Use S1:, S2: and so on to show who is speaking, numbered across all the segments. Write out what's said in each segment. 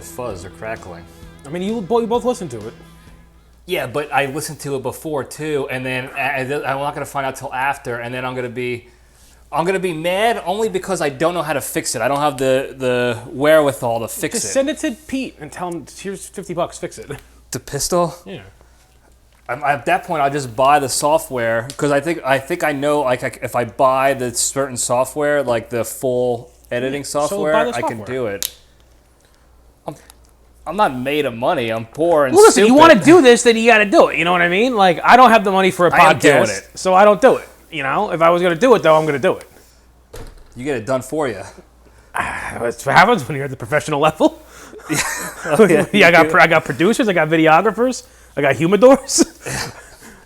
S1: fuzz or crackling.
S2: I mean, you both listened to it.
S1: Yeah, but I listened to it before too, and then I'm not gonna find out till after, and then I'm gonna be mad only because I don't know how to fix it. I don't have the wherewithal to fix it.
S2: Just send it to Pete and tell him, here's $50, fix it.
S1: The pistol?
S2: Yeah.
S1: At that point, I'll just buy the software because I think I know like if I buy the certain software, like the full editing software, I can do it. I'm not made of money. I'm poor and
S2: well, listen,
S1: stupid.
S2: you want to do this, then you got to do it. You know what I mean? Like, I don't have the money for a podcast,
S1: doing it.
S2: so I don't do it. You know, if I was going to do it, though, I'm going to do it.
S1: You get it done for you.
S2: That's what happens when you're at the professional level.
S1: Yeah,
S2: I got producers, I got videographers, I got humidors.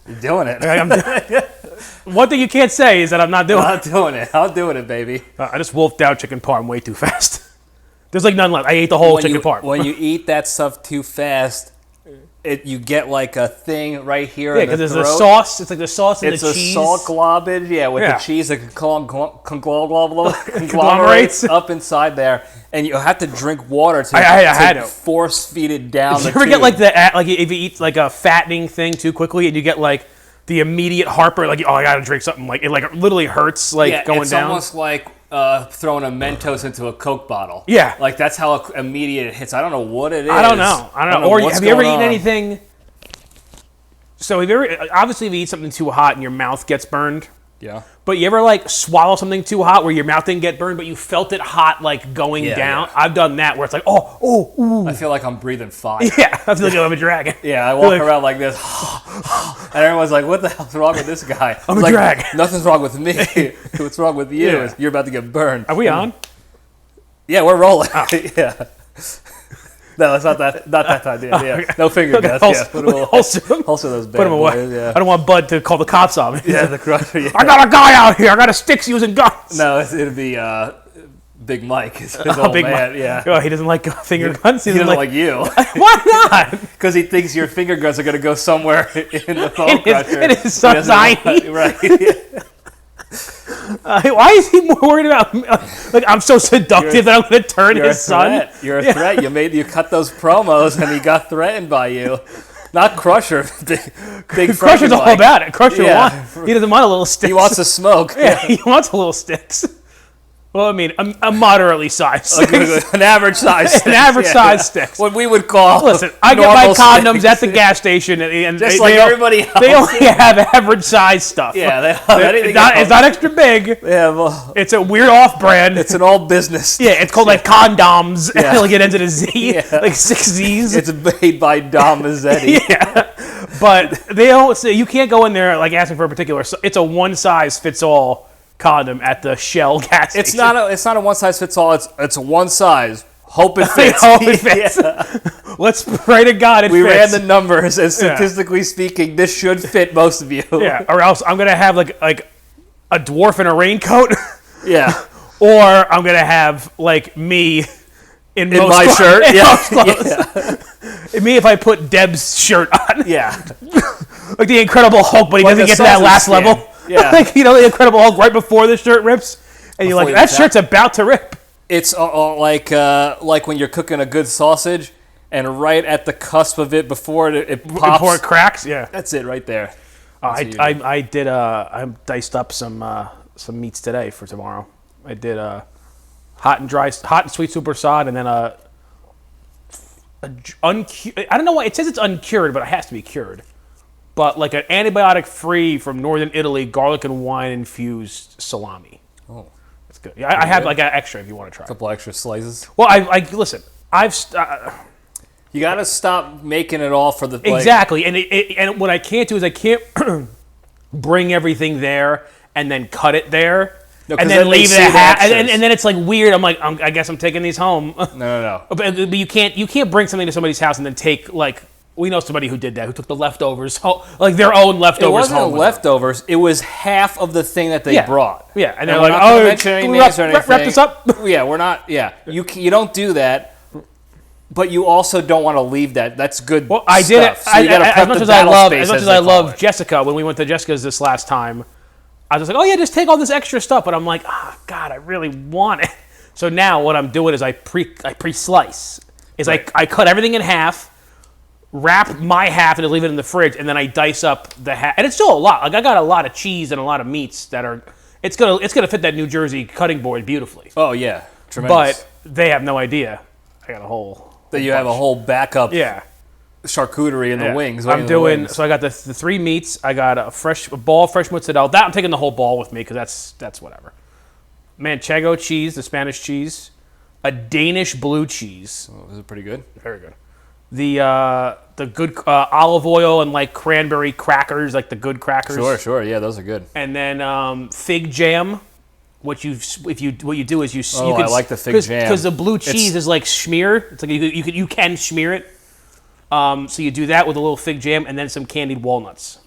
S1: You're doing it.
S2: One thing you can't say is that I'm not doing it.
S1: I'm doing it, baby.
S2: I just wolfed out chicken parm way too fast. There's like none left. I ate the whole chicken parm.
S1: When you eat that stuff too fast, you get like a thing right here
S2: yeah,
S1: in the throat.
S2: because there's the sauce. It's like the sauce and the cheese.
S1: It's a salt globage, with the cheese that conglomerates up inside there, and you have to drink water to force feed it down.
S2: Did you ever get like if you eat like a fattening thing too quickly and you get like the immediate heartburn, like I gotta drink something, like it like literally hurts going down.
S1: It's almost like throwing a Mentos into a Coke bottle.
S2: Yeah.
S1: Like that's how immediate it hits. I don't know what it is.
S2: I don't know. Or have you ever eaten anything? So obviously if you eat something too hot and your mouth gets burned.
S1: Yeah.
S2: But you ever like swallow something too hot where your mouth didn't get burned, but you felt it hot like going down? Yeah. I've done that where it's like, ooh.
S1: I feel like I'm breathing fire.
S2: Yeah, I feel like I'm a dragon.
S1: Yeah, I walk around like this, and everyone's like, "What the hell's wrong with this guy?"
S2: I'm a dragon.
S1: Nothing's wrong with me. What's wrong with you? Yeah. You're about to get burned.
S2: Are we on?
S1: Yeah, we're rolling. Oh. Yeah. No, it's not that time. Yeah, yeah. No finger guns. Yeah, holster those bad
S2: Put them away.
S1: Boys, yeah.
S2: I don't want Bud to call the cops on me.
S1: Yeah, the crusher. Yeah.
S2: I got a guy out here. I got a Styxx using guns.
S1: No, it'd be Big Mike. His old
S2: Big
S1: man.
S2: Mike.
S1: Yeah.
S2: Oh, he doesn't like finger guns.
S1: He doesn't like you.
S2: Why not?
S1: Because he thinks your finger guns are going to go somewhere in the phone crusher.
S2: It is so tiny.
S1: Right.
S2: Why is he more worried about me? Like I'm so seductive that I'm going to turn his son?
S1: You're a threat. You cut those promos and he got threatened by you. Not Crusher. Big
S2: Crusher's all about it. Crusher wants. He doesn't want a little Styxx.
S1: He wants to smoke.
S2: Yeah, he wants a little Styxx. Well, I mean, a moderately sized Styxx.
S1: An average size Styxx.
S2: An average size Styxx.
S1: What we would call
S2: Listen, I get my condoms at the gas station, and
S1: just like everybody else.
S2: They only have average size stuff.
S1: Yeah, they have anything
S2: it's not extra big.
S1: Yeah, well,
S2: it's a weird off-brand.
S1: It's an old business.
S2: Yeah, it's called like condoms. Yeah. Like it ends in a Z, like 6 Z's.
S1: It's made by Dom Mazzetti.
S2: Yeah, but they don't. So you can't go in there like asking for a particular. It's a one-size-fits-all condom at the Shell gas station.
S1: It's not a one size fits all. It's a one size. Hope it fits.
S2: Hope it fits. Yeah. Let's pray to God it fits.
S1: We ran the numbers, and statistically speaking, this should fit most of you.
S2: Yeah, or else I'm gonna have like a dwarf in a raincoat.
S1: Yeah.
S2: Or I'm gonna have like me in
S1: my shirt. Yeah.
S2: Me if I put Deb's shirt on.
S1: Yeah.
S2: Like the Incredible Hulk, but he doesn't get to that last level.
S1: Yeah.
S2: Like, the Incredible Hulk right before the shirt rips, and you're like, that shirt's about to rip.
S1: It's like when you're cooking a good sausage, and right at the cusp of it before it pops.
S2: Before it cracks, yeah.
S1: That's it right there.
S2: I diced up some meats today for tomorrow. I did hot and sweet super sod, and then I don't know why it says it's uncured, but it has to be cured. But like an antibiotic-free from northern Italy, garlic and wine infused salami. Oh, that's good. Yeah, I have like an extra if you want to try.
S1: A couple extra slices.
S2: Well, listen.
S1: You got to stop making it all for the
S2: exactly. And what I can't do is I can't bring everything there and then cut it there. No, and then leave it and then it's like weird. I'm like, I guess I'm taking these home.
S1: No.
S2: But you can't bring something to somebody's house and then take like. We know somebody who did that, who took the leftovers, like their own leftovers home.
S1: It wasn't leftovers. It was half of the thing that they brought.
S2: Yeah, and they're like, can we wrap this up?
S1: Yeah, we're not, you don't do that, but you also don't want to leave that. That's good stuff.
S2: I did it.
S1: So as
S2: much as I love Jessica, when we went to Jessica's this last time, I was like, oh yeah, just take all this extra stuff. But I'm like, God, I really want it. So now what I'm doing is I pre-slice Is I cut everything in half, wrap my half, and leave it in the fridge, and then I dice up the half. And it's still a lot. Like I got a lot of cheese and a lot of meats that are. It's gonna fit that New Jersey cutting board beautifully.
S1: Oh yeah, tremendous.
S2: But they have no idea. I got a whole.
S1: That you have a whole backup.
S2: Yeah.
S1: Charcuterie in the wings.
S2: I'm doing. So I got the 3 meats. I got a ball of fresh mozzarella. That I'm taking the whole ball with me because that's whatever. Manchego cheese, the Spanish cheese, a Danish blue cheese.
S1: Oh, is it pretty good?
S2: Very good. The good olive oil and like cranberry crackers, like the good crackers.
S1: Sure, yeah, those are good.
S2: And then fig jam. What you do is you
S1: I like the fig jam
S2: because the blue cheese is like smeared. It's like you can smear it. So you do that with a little fig jam and then some candied walnuts.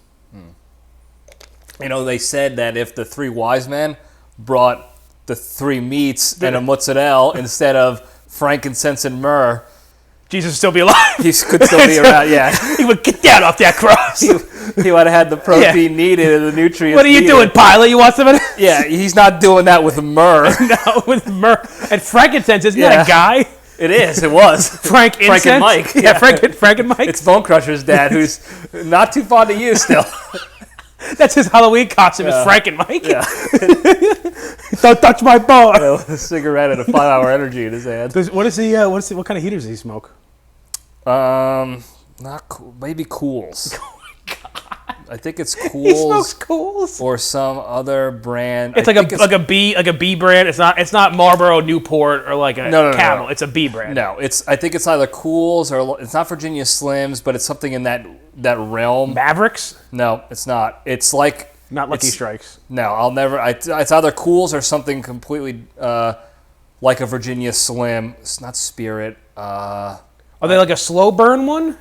S1: You know, they said that if the 3 wise men brought the 3 meats and a mozzarella instead of frankincense and myrrh,
S2: Jesus would still be alive.
S1: He could still be around, yeah.
S2: He would get down off that cross.
S1: He would have had the protein needed and the nutrients.
S2: What are you doing, Pilate? You want some of it?
S1: Yeah, he's not doing that with myrrh.
S2: No, with myrrh. And frankincense, isn't that a guy?
S1: It is. It was.
S2: Frank and
S1: Mike.
S2: Yeah, Frank and Mike.
S1: It's Bone Crusher's dad, who's not too fond of you still.
S2: That's his Halloween costume, is Frank and Mike.
S1: Yeah.
S2: Don't touch my bone.
S1: A cigarette and a 5-hour energy in his hand.
S2: What kind of heaters does he smoke?
S1: Not cool. Maybe Cools.
S2: Oh my God.
S1: I think it's Cools.
S2: He smokes Cools.
S1: Or some other brand.
S2: It's like a B brand. It's not Marlboro, Newport, or like a Camel. No. It's a B brand.
S1: No, I think it's either Cools or it's not Virginia Slims, but it's something in that realm.
S2: Mavericks?
S1: No, it's not. It's like
S2: not Lucky Strikes.
S1: No, I'll never. It's either Cools or something completely like a Virginia Slim. It's not Spirit.
S2: Are they like a slow burn one?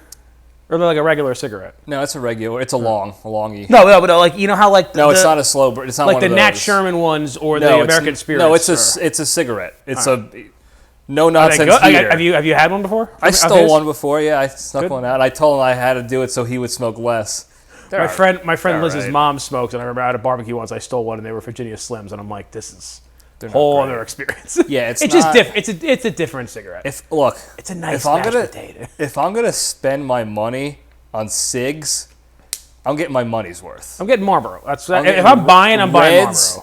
S2: Or they're like a regular cigarette?
S1: No, it's a regular. It's a longie.
S2: No, but like you know how like
S1: it's not a slow burn. It's not
S2: like
S1: one
S2: the
S1: of
S2: Nat
S1: those.
S2: Sherman ones or the American Spirits.
S1: No, it's a cigarette. It's a no nonsense heater.
S2: Have you had one before?
S1: I stole one before. Yeah, I snuck one out. I told him I had to do it so he would smoke less.
S2: My friend Liz's mom smoked, and I remember at a barbecue once I stole one, and they were Virginia Slims, and I'm like, this is a whole other experience.
S1: Yeah, it's
S2: just different. It's a different cigarette.
S1: It's a
S2: nice mashed potato.
S1: If I'm gonna spend my money on cigs, I'm getting my money's worth.
S2: I'm getting Marlboro. If I'm buying Marlboro.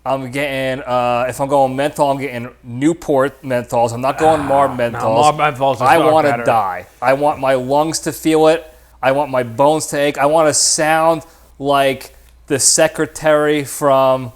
S1: I'm getting, if I'm going menthol, I'm getting Newport menthols. I'm not going Marb menthols.
S2: Marb menthols
S1: I want to die. I want my lungs to feel it. I want my bones to ache. I want to sound like the secretary from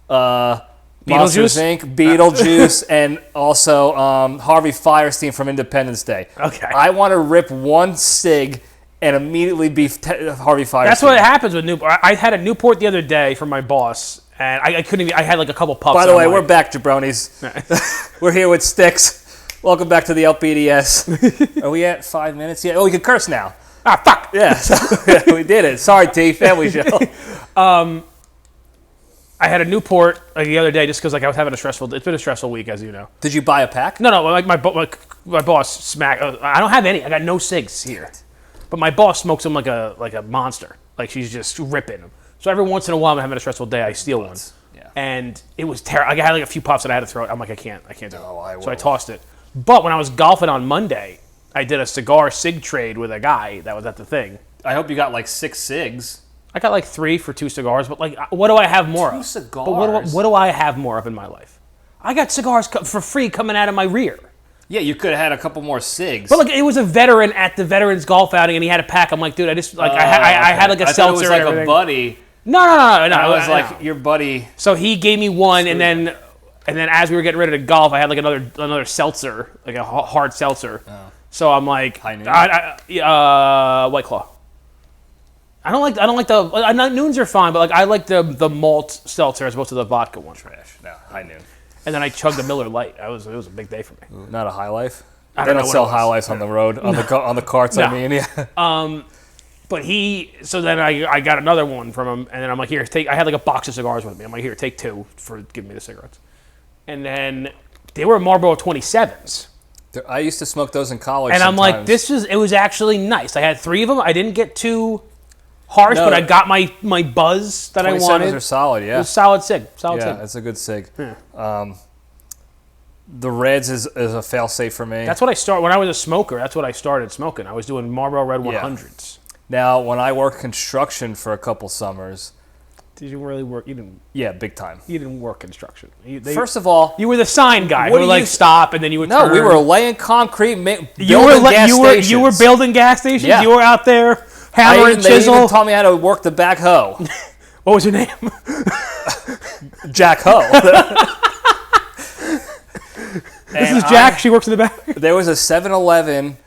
S1: Monsters, Inc., Beetlejuice, and also Harvey Fierstein from Independence Day.
S2: Okay.
S1: I want to rip one cig and immediately be Harvey Fierstein.
S2: That's what happens with Newport. I had a Newport the other day from my boss, and I couldn't even. I had like a couple puffs.
S1: By the way, we're back, jabronis. We're here with Styxx. Welcome back to the LPDS. Are we at 5 minutes yet? Oh, we can curse now.
S2: Ah, fuck.
S1: Yeah, we did it. Sorry, T. Family show.
S2: I had a Newport the other day just because I was having it's been a stressful week, as you know.
S1: Did you buy a pack?
S2: No. Like my boss smacked. I don't have any. I got no cigs here, but my boss smokes them like a monster. Like she's just ripping them. So every once in a while, I'm having a stressful day. I steal one, and it was terrible. I had like a few puffs and I had to throw it. I'm like, I can't do it. So I tossed it. But when I was golfing on Monday, I did a cig trade with a guy that was at the thing.
S1: I hope you got like 6 cigs.
S2: I got like 3 for 2 cigars, but like, what do I have more of?
S1: 2 cigars?
S2: But what do I have more of in my life? I got cigars for free coming out of my rear.
S1: Yeah, you could have had a couple more cigs.
S2: But like, it was a veteran at the veterans golf outing, and he had a pack. I'm like, dude, I had like a seltzer.
S1: It was like a buddy.
S2: No.
S1: It was like your buddy.
S2: So he gave me one, and then as we were getting ready to golf, I had like another seltzer, like a hard seltzer. Oh. So I'm like,
S1: High Noon?
S2: White Claw. I don't like the Noons are fine, but like I like the malt seltzer as opposed to the vodka one.
S1: Trash. No, High Noon.
S2: And then I chugged the Miller Lite. It was a big day for me.
S1: Not a High Life.
S2: They
S1: don't sell High Lifes on the road on the carts. No. I mean, yeah.
S2: But so then I got another one from him, and then I'm like, here, take. I had like a box of cigars with me. I'm like, here, take 2 for giving me the cigarettes. And then they were Marlboro 27s.
S1: I used to smoke those in college.
S2: And
S1: sometimes.
S2: I'm like, it was actually nice. I had 3 of them. I didn't get too harsh, but I got my buzz that I wanted.
S1: 27s are solid, yeah.
S2: It was solid cig.
S1: Yeah, it's a good cig.
S2: Yeah.
S1: The Reds is a fail-safe for me.
S2: That's what I started when I was a smoker. That's what I started smoking. I was doing Marlboro Red 100s.
S1: Now, when I worked construction for a couple summers.
S2: Did you really work? You didn't.
S1: Yeah, big time.
S2: You didn't work construction.
S1: First of all,
S2: you were the sign guy. Who would like stop and then you would.
S1: No,
S2: turn.
S1: We were laying concrete, building
S2: gas
S1: stations.
S2: You were building gas stations.
S1: Yeah.
S2: You were out there hammer and chisel.
S1: They even taught me how to work the backhoe.
S2: What was your name?
S1: Jack Ho.
S2: This is Jack. She works in the back.
S1: There was a 7-Eleven.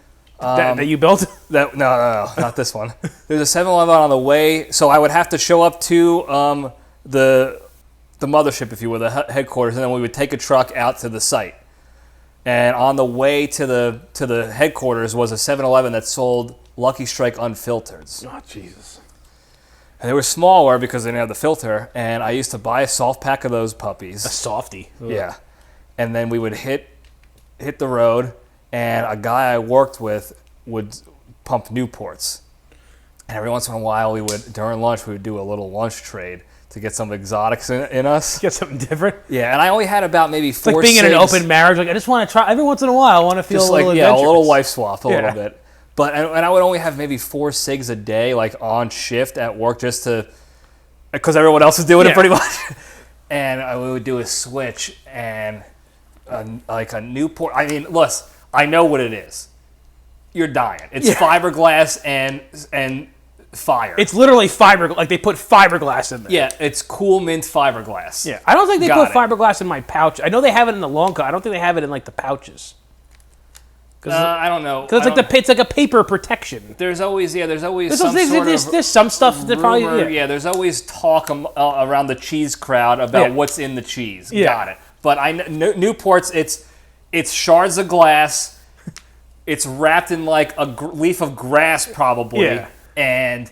S2: That you built?
S1: No, not this one. There's a 7-Eleven on the way, so I would have to show up to the mothership, if you will, the headquarters, and then we would take a truck out to the site. And on the way to the headquarters was a 7-Eleven that sold Lucky Strike unfiltereds.
S2: Oh, Jesus.
S1: And they were smaller because they didn't have the filter, and I used to buy a soft pack of those puppies.
S2: A softie. Ugh.
S1: Yeah. And then we would hit the road, and a guy I worked with would pump Newports. And every once in a while, during lunch, we would do a little lunch trade to get some exotics in us.
S2: Get something different?
S1: Yeah, and I only had about maybe 4
S2: It's like being in an open marriage. Like, I just want to try, every once in a while, I want to feel a little adventurous.
S1: Yeah, a little wife swap, a little bit. But and I would only have maybe 4 cigs a day, like on shift at work, just because everyone else was doing it pretty much. And we would do a switch and like a Newport. I mean, listen, I know what it is. You're dying. It's fiberglass and fire.
S2: It's literally fiberglass. Like they put fiberglass in there.
S1: Yeah, it's cool mint fiberglass.
S2: Yeah, I don't think they put fiberglass in my pouch. I know they have it in the long cut. I don't think they have it in like the pouches.
S1: I don't know.
S2: Because it's like a paper protection.
S1: There's always some
S2: there's some stuff that probably
S1: there's always talk around the cheese crowd about what's in the cheese.
S2: Yeah.
S1: Got it. But Newport's it's shards of glass. It's wrapped in like a leaf of grass probably, and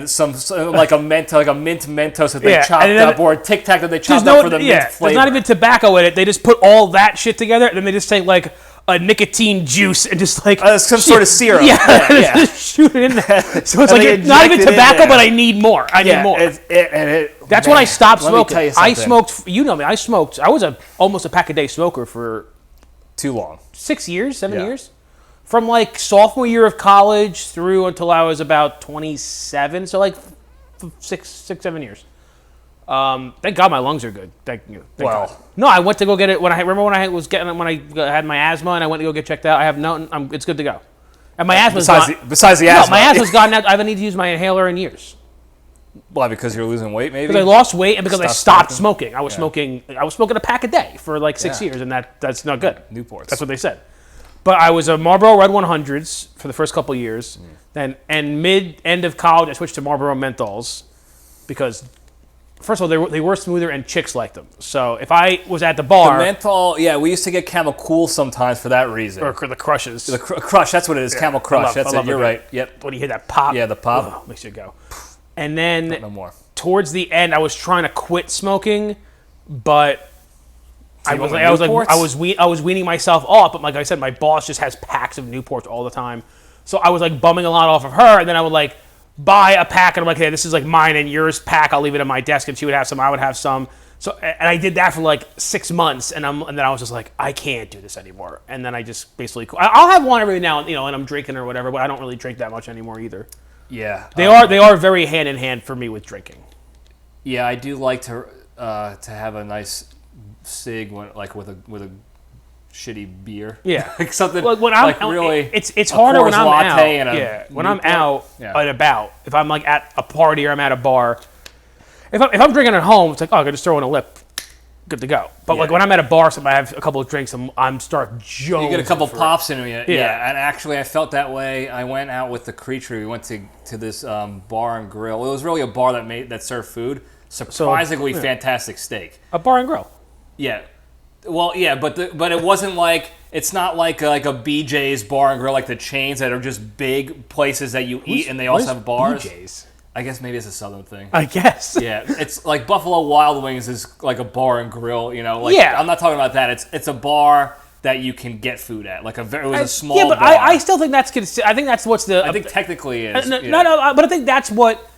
S1: some like a mint Mentos that they chopped up, or a Tic Tac that they chopped up for the mint flavor.
S2: There's not even tobacco in it. They just put all that shit together, and then they just take like a nicotine juice and just like
S1: some sort of syrup.
S2: Yeah. Just shoot it in there. So it's like not even tobacco, but I need more. I need more. That's when I stopped smoking. I smoked. You know me. I smoked. I was almost a pack a day smoker for
S1: too long.
S2: 6 years, 7 years. From like sophomore year of college through until I was about 27, so like 6-7 years. Thank God my lungs are good. Thank God. No, I went to go get it when I had my asthma and I went to go get checked out. I have no. It's good to go. And my asthma's gone.
S1: Besides the asthma,
S2: my asthma's gone now. I haven't needed to use my inhaler in years.
S1: Why? Because you're losing weight, maybe?
S2: Because I lost weight and because I stopped smoking. I was smoking a pack a day for like 6 years, and that's not good.
S1: Newports.
S2: That's what they said. But I was a Marlboro Red 100s for the first couple of years. Then, and end of college, I switched to Marlboro Menthols because, first of all, they were smoother and chicks liked them. So if I was at the bar,
S1: the menthol, we used to get Camel Cool sometimes for that reason.
S2: Or the Crushes.
S1: The Crush, that's what it is. Camel Crush. That's it. You're right. Yep.
S2: When you hear that pop,
S1: the pop
S2: makes you go. And then
S1: no more.
S2: Towards the end, I was trying to quit smoking, but I was weaning myself off, but like I said, my boss just has packs of Newports all the time. So I was like bumming a lot off of her, and then I would like buy a pack, and I'm like, hey, this is like mine and yours pack. I'll leave it at my desk, and she would have some, I would have some. So, and I did that for like 6 months, and then I was just like, I can't do this anymore. And then I just basically, I'll have one every now and and I'm drinking or whatever, but I don't really drink that much anymore either.
S1: Yeah,
S2: they are very hand in hand for me with drinking.
S1: Yeah, I do like to have a nice cig with a shitty beer.
S2: Yeah,
S1: like something.
S2: Well, when I'm
S1: like really,
S2: it's harder when I'm
S1: out.
S2: When I'm out and about, if I'm like at a party or I'm at a bar, if I'm drinking at home, it's like, I can just throw in a lip, good to go. But like when I'm at a bar, I have a couple of drinks, I'm start jonesing.
S1: You get a couple pops in me. Yeah, and actually I felt that way. I went out with the Creature. We went to this bar and grill. It was really a bar that served food. Surprisingly fantastic steak.
S2: A bar and grill.
S1: Yeah. Well, yeah, but it wasn't like, it's not like a BJ's bar and grill, like the chains that are just big places that you eat and they also have bars.
S2: BJ's?
S1: I guess maybe it's a southern thing.
S2: I guess.
S1: Yeah, it's like Buffalo Wild Wings is like a bar and grill, I'm not talking about that. It's a bar that you can get food at, like it was a small bar.
S2: I still think that's I think that's what's the.
S1: I think technically it is.
S2: No, but I think that's what.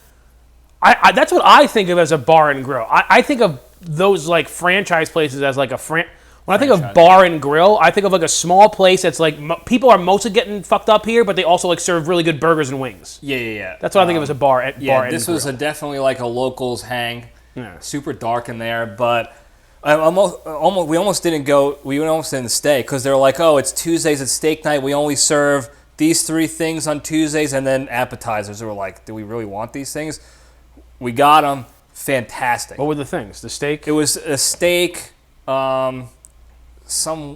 S2: That's what I think of as a bar and grill. I think of those like franchise places as like when When I think of bar and grill, I think of like a small place that's like people are mostly getting fucked up here, but they also like serve really good burgers and wings.
S1: Yeah.
S2: That's what I think of as a bar.
S1: This was definitely like a locals hang.
S2: Yeah.
S1: Super dark in there, but we almost didn't stay because they're like, oh, it's Tuesdays, it's steak night. We only serve these 3 things on Tuesdays and then appetizers. We were like, do we really want these things? We got them. Fantastic.
S2: What were the things? The steak?
S1: It was a steak, some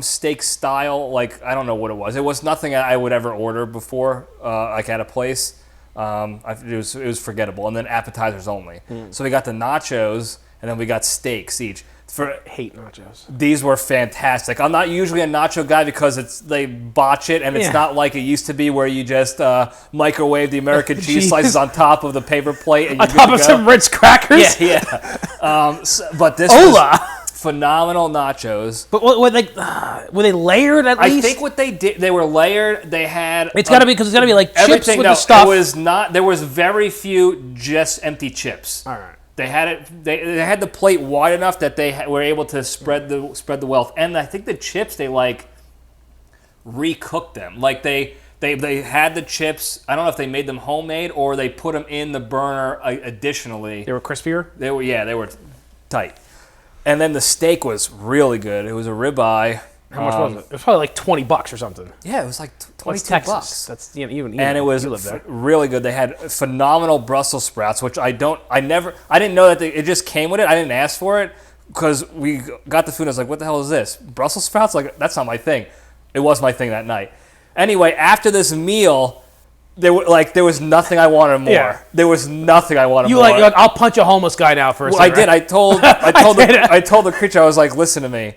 S1: steak style, like I don't know what it was. It was nothing I would ever order before, like at a place. It was forgettable, and then appetizers only. So we got the nachos, and then we got steaks each.
S2: I hate nachos.
S1: These were fantastic. I'm not usually a nacho guy because they botch it, and it's not like it used to be where you just microwave the American cheese slices on top of the paper plate. And
S2: on top of some Ritz crackers?
S1: Yeah. But this was phenomenal nachos.
S2: But were they layered at least?
S1: I think what they did, they were layered. They had...
S2: It's got to be, because it's got to be like chips with the stuff.
S1: It was not. There was very few just empty chips.
S2: All right.
S1: They had it. They had the plate wide enough that they were able to spread the wealth. And I think the chips, they like recooked them. Like they had the chips. I don't know if they made them homemade or they put them in the burner additionally.
S2: They were crispier?
S1: They were tight. And then the steak was really good. It was a ribeye.
S2: How much was it? It was probably like $20 or something.
S1: Yeah, it was like $22.
S2: That's even.
S1: And it was really good. They had phenomenal Brussels sprouts, which I didn't know that it just came with it. I didn't ask for it because we got the food. And I was like, what the hell is this? Brussels sprouts? Like, that's not my thing. It was my thing that night. Anyway, after this meal, there was nothing I wanted more. Yeah. There was nothing I wanted more.
S2: You're like, I'll punch a homeless guy now for a second.
S1: I did. I told the creature, I was like, listen to me.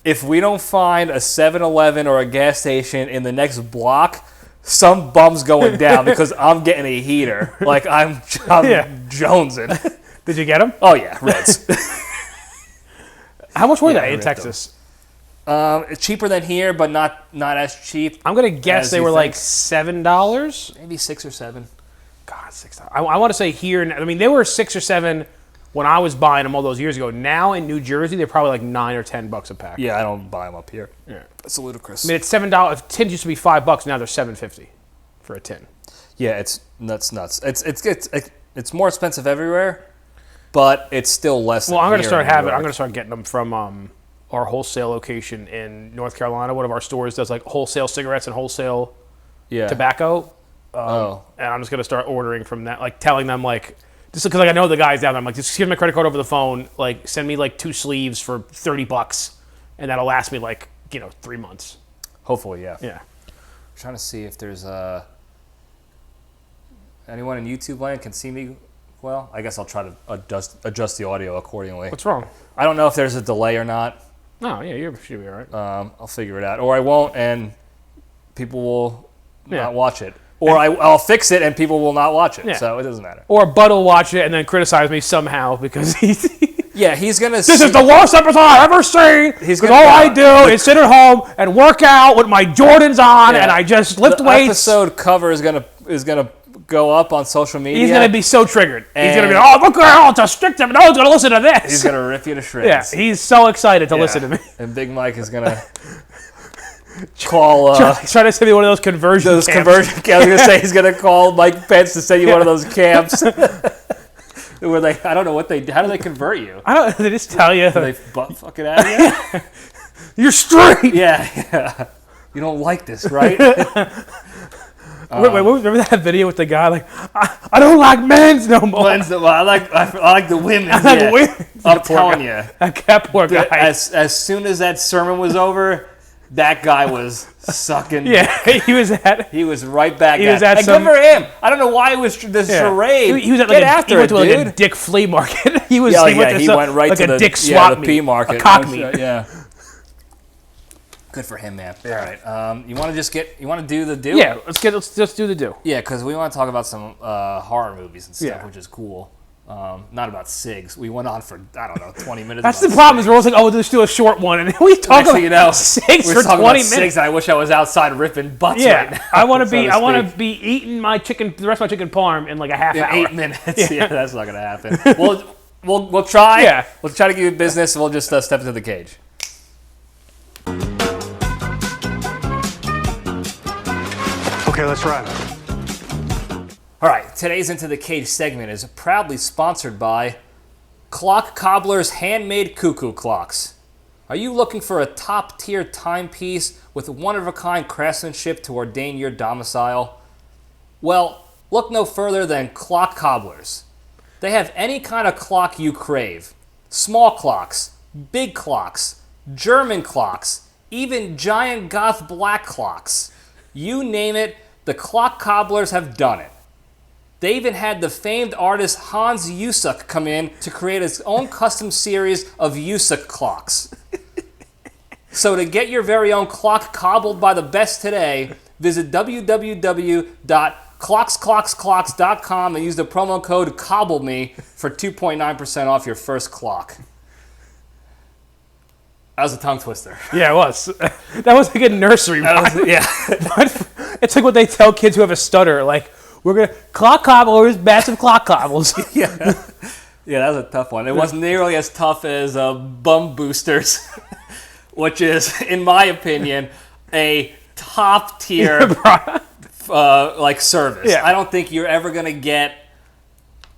S1: If we don't find a 7-Eleven or a gas station in the next block, some bum's going down because I'm getting a heater. Like, I'm jonesing.
S2: Did you get them?
S1: Oh, yeah, Reds.
S2: How much were they in Texas?
S1: Cheaper than here, but not as cheap.
S2: I'm going to guess they were like $7?
S1: Maybe 6 or 7.
S2: God, $6. I want to say here, I mean, they were 6 or 7 when I was buying them all those years ago. Now in New Jersey, they're probably like $9 or $10 a pack.
S1: Yeah, I don't buy them up here.
S2: Yeah,
S1: it's ludicrous.
S2: I mean, it's $7. Tin used to be $5. Now they're $7.50 for a tin.
S1: Yeah, it's nuts. It's more expensive everywhere, but it's still less.
S2: Well, I'm going to start getting them from our wholesale location in North Carolina. One of our stores does like wholesale cigarettes and wholesale tobacco. And I'm just going to start ordering from that, like telling them like. Just because I know the guys down there, I'm like, just give me my credit card over the phone. Like, send me like 2 sleeves for $30, and that'll last me like 3 months.
S1: Hopefully, yeah.
S2: Yeah.
S1: I'm trying to see if there's anyone in YouTube land can see me. Well, I guess I'll try to adjust the audio accordingly.
S2: What's wrong?
S1: I don't know if there's a delay or not.
S2: No, yeah, you should be all right.
S1: I'll figure it out, or I won't, and people will not watch it. Or I'll fix it and people will not watch it, so it doesn't matter.
S2: Or Bud will watch it and then criticize me somehow because he's
S1: going to.
S2: This is the worst episode I've ever seen. Because all I do is sit at home and work out with my Jordans on, and I just lift weights.
S1: The episode cover is gonna go up on social media.
S2: He's gonna be so triggered. He's gonna be like, oh, look at how it's a strict. No one's gonna listen to this.
S1: He's gonna rip you to shreds.
S2: Yeah, he's so excited to listen to me.
S1: And Big Mike is gonna. Call.
S2: Try to send me one of those conversion camps.
S1: I was gonna say he's gonna call Mike Pence to send you one of those camps. Where I don't know what how do they convert you?
S2: They just tell you.
S1: Do they butt fucking out of you?
S2: You're straight.
S1: Yeah. You don't like this, right?
S2: Wait, remember that video with the guy like, I don't like men's no more.
S1: I like the women.
S2: I like women.
S1: I'm telling you,
S2: that poor guy.
S1: As soon as that sermon was over. That guy was sucking.
S2: Yeah, he was
S1: right back.
S2: He was at
S1: some. Good for him. I don't know why it was this charade.
S2: He was at he went to like a dick flea market. He went right to the dick swap
S1: the pea market.
S2: A cock meat.
S1: Yeah. Good for him, man. All right. You want to do the do?
S2: Yeah. Let's just do the do.
S1: Yeah, because we want to talk about some horror movies and stuff, which is cool. Not about SIGs. We went on for, 20 minutes.
S2: That's the problem is we're always like, we'll just do a short one. And we talk about SIGs for 20 minutes.
S1: SIGs, and I wish I was outside ripping butts right now.
S2: I want to be eating the rest of my chicken parm in like a half hour.
S1: 8 minutes. Yeah, that's not going to happen. Well, We'll try.
S2: Yeah.
S1: We'll try to give you business. And we'll just step into the cage.
S3: Okay, let's run.
S1: All right, today's Into the Cage segment is proudly sponsored by Clock Cobbler's Handmade Cuckoo Clocks. Are you looking for a top-tier timepiece with one-of-a-kind craftsmanship to ordain your domicile? Well, look no further than Clock Cobblers. They have any kind of clock you crave. Small clocks, big clocks, German clocks, even giant goth black clocks. You name it, the Clock Cobblers have done it. They even had the famed artist Hans Yusuk come in to create his own custom series of Yusuk clocks. So to get your very own clock cobbled by the best today, visit www.clocksclocksclocks.com and use the promo code COBBLEME for 2.9% off your first clock. That was a tongue twister.
S2: Yeah, it was. That was like a nursery rhyme.
S1: Yeah.
S2: It's like what they tell kids who have a stutter, like, we're going to clock cobblers, massive clock cobbles.
S1: Yeah, that was a tough one. It wasn't nearly as tough as Bum Boosters, which is, in my opinion, a top tier like service.
S2: Yeah.
S1: I don't think you're ever going to get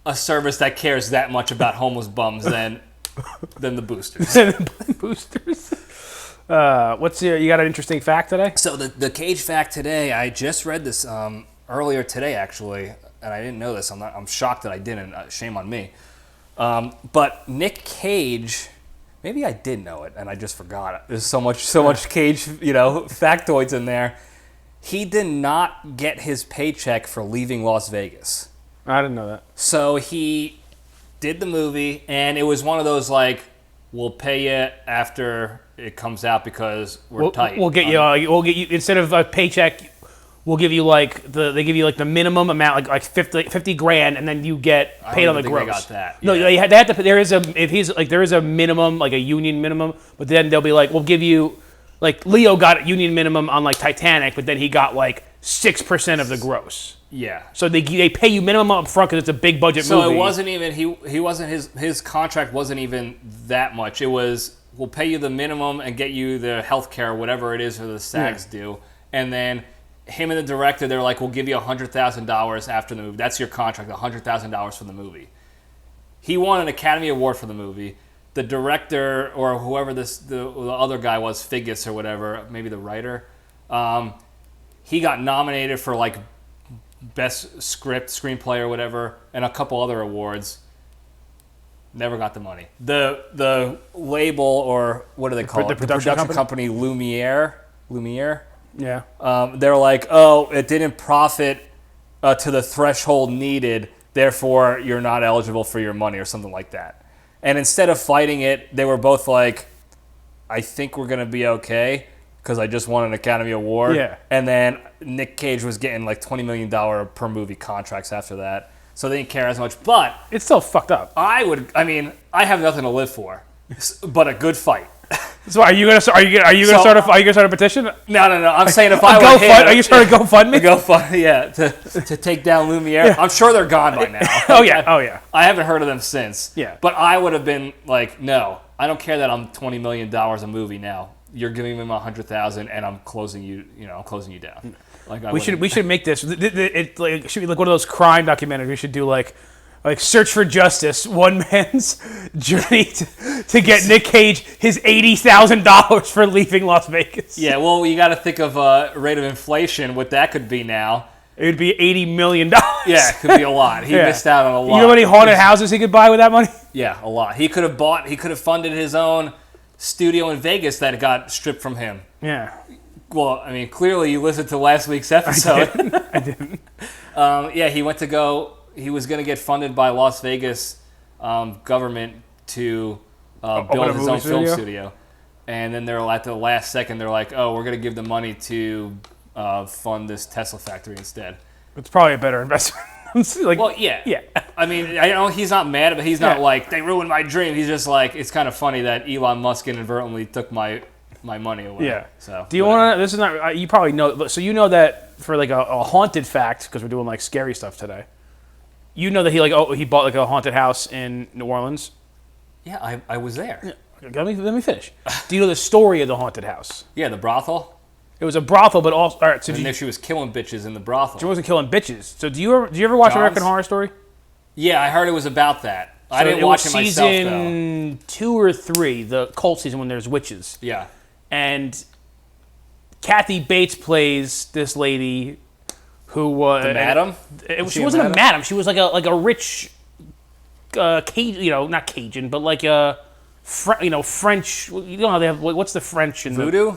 S1: a service that cares that much about homeless bums than the Boosters.
S2: Boosters. You got an interesting fact today?
S1: So the cage fact today, I just read this earlier today, actually, and I didn't know this. I'm shocked that I didn't. Shame on me. But Nic Cage, maybe I did know it, and I just forgot it. There's so much Cage, factoids in there. He did not get his paycheck for leaving Las Vegas.
S2: I didn't know that.
S1: So he did the movie, and it was one of those like, we'll pay you after it comes out because we're tight.
S2: We'll get you instead of a paycheck. We'll give you they give you like the minimum amount, like 50 grand, and then you get paid on the gross.
S1: They got that.
S2: No,
S1: Yeah.
S2: they have to. There is a minimum, like a union minimum, but then they'll be like, we'll give you, like Leo got a union minimum on like Titanic, but then he got like 6% of the gross.
S1: Yeah.
S2: So they pay you minimum up front because it's a big budget movie.
S1: So it wasn't even he wasn't his contract wasn't even that much. It was, we'll pay you the minimum and get you the health care, whatever it is, or the SAGs do, and then him and the director, they're like, we'll give you $100,000 after the movie. That's your contract, $100,000 for the movie. He won an Academy Award for the movie. The director, or whoever the other guy was, Figgis or whatever, maybe the writer, he got nominated for like best script, screenplay, or whatever, and a couple other awards. Never got the money. The label, or what do they call
S2: The
S1: it?
S2: production
S1: company, Lumiere.
S2: Yeah.
S1: They're like, oh, it didn't profit to the threshold needed, therefore you're not eligible for your money, or something like that. And instead of fighting it, they were both like, I think we're going to be okay because I just won an Academy Award.
S2: Yeah.
S1: And then Nic Cage was getting like $20 million per movie contracts after that. So they didn't care as much. But
S2: It's still fucked up.
S1: I have nothing to live for, but a good fight.
S2: So are you gonna start a petition?
S1: No. I'm saying if I were him,
S2: are you starting to GoFundMe?
S1: GoFundMe, yeah, to take down Lumiere. Yeah. I'm sure they're gone by now.
S2: Oh yeah.
S1: I haven't heard of them since.
S2: Yeah.
S1: But I would have been like, no, I don't care that I'm $20 million a movie now. You're giving me my $100,000, and I'm closing you. I'm closing you down. Like
S2: we should make this. It should be like one of those crime documentaries. We should do like Search for Justice, one man's journey to get Nic Cage his $80,000 for leaving Las Vegas.
S1: Yeah, well, you got to think of rate of inflation, what that could be now.
S2: It would be $80 million.
S1: Yeah, it could be a lot. He missed out on a lot.
S2: You know how many haunted houses he could buy with that money?
S1: Yeah, a lot. He could have funded his own studio in Vegas that got stripped from him.
S2: Yeah.
S1: Well, I mean, clearly you listened to last week's episode.
S2: I didn't.
S1: Yeah, he was going to get funded by Las Vegas government to build his own film studio. And then they're at the last second, they're like, oh, we're going to give the money to fund this Tesla factory instead.
S2: It's probably a better investment.
S1: Well, yeah.
S2: Yeah.
S1: I mean, I know he's not mad, but he's not like, they ruined my dream. He's just like, it's kind of funny that Elon Musk inadvertently took my money away.
S2: Yeah.
S1: So
S2: do you want to? This is not. You probably know. So you know that for like a haunted fact, because we're doing like scary stuff today. You know that he bought like a haunted house in New Orleans.
S1: Yeah, I was there.
S2: Let me finish. Do you know the story of the haunted house?
S1: Yeah, the brothel.
S2: It was a brothel, but also all right. So
S1: She was killing bitches in the brothel.
S2: she wasn't killing bitches. So do you ever watch American Horror Story?
S1: Yeah, I heard it was about that. I
S2: So
S1: didn't watch
S2: was
S1: it myself though.
S2: season 2 or 3, the cult season when there's witches.
S1: Yeah.
S2: And Kathy Bates plays this lady who was
S1: The madam?
S2: She wasn't a madam. She was like a rich, Cajun, not Cajun, but like a, French. You know how they have what's the French in
S1: Voodoo?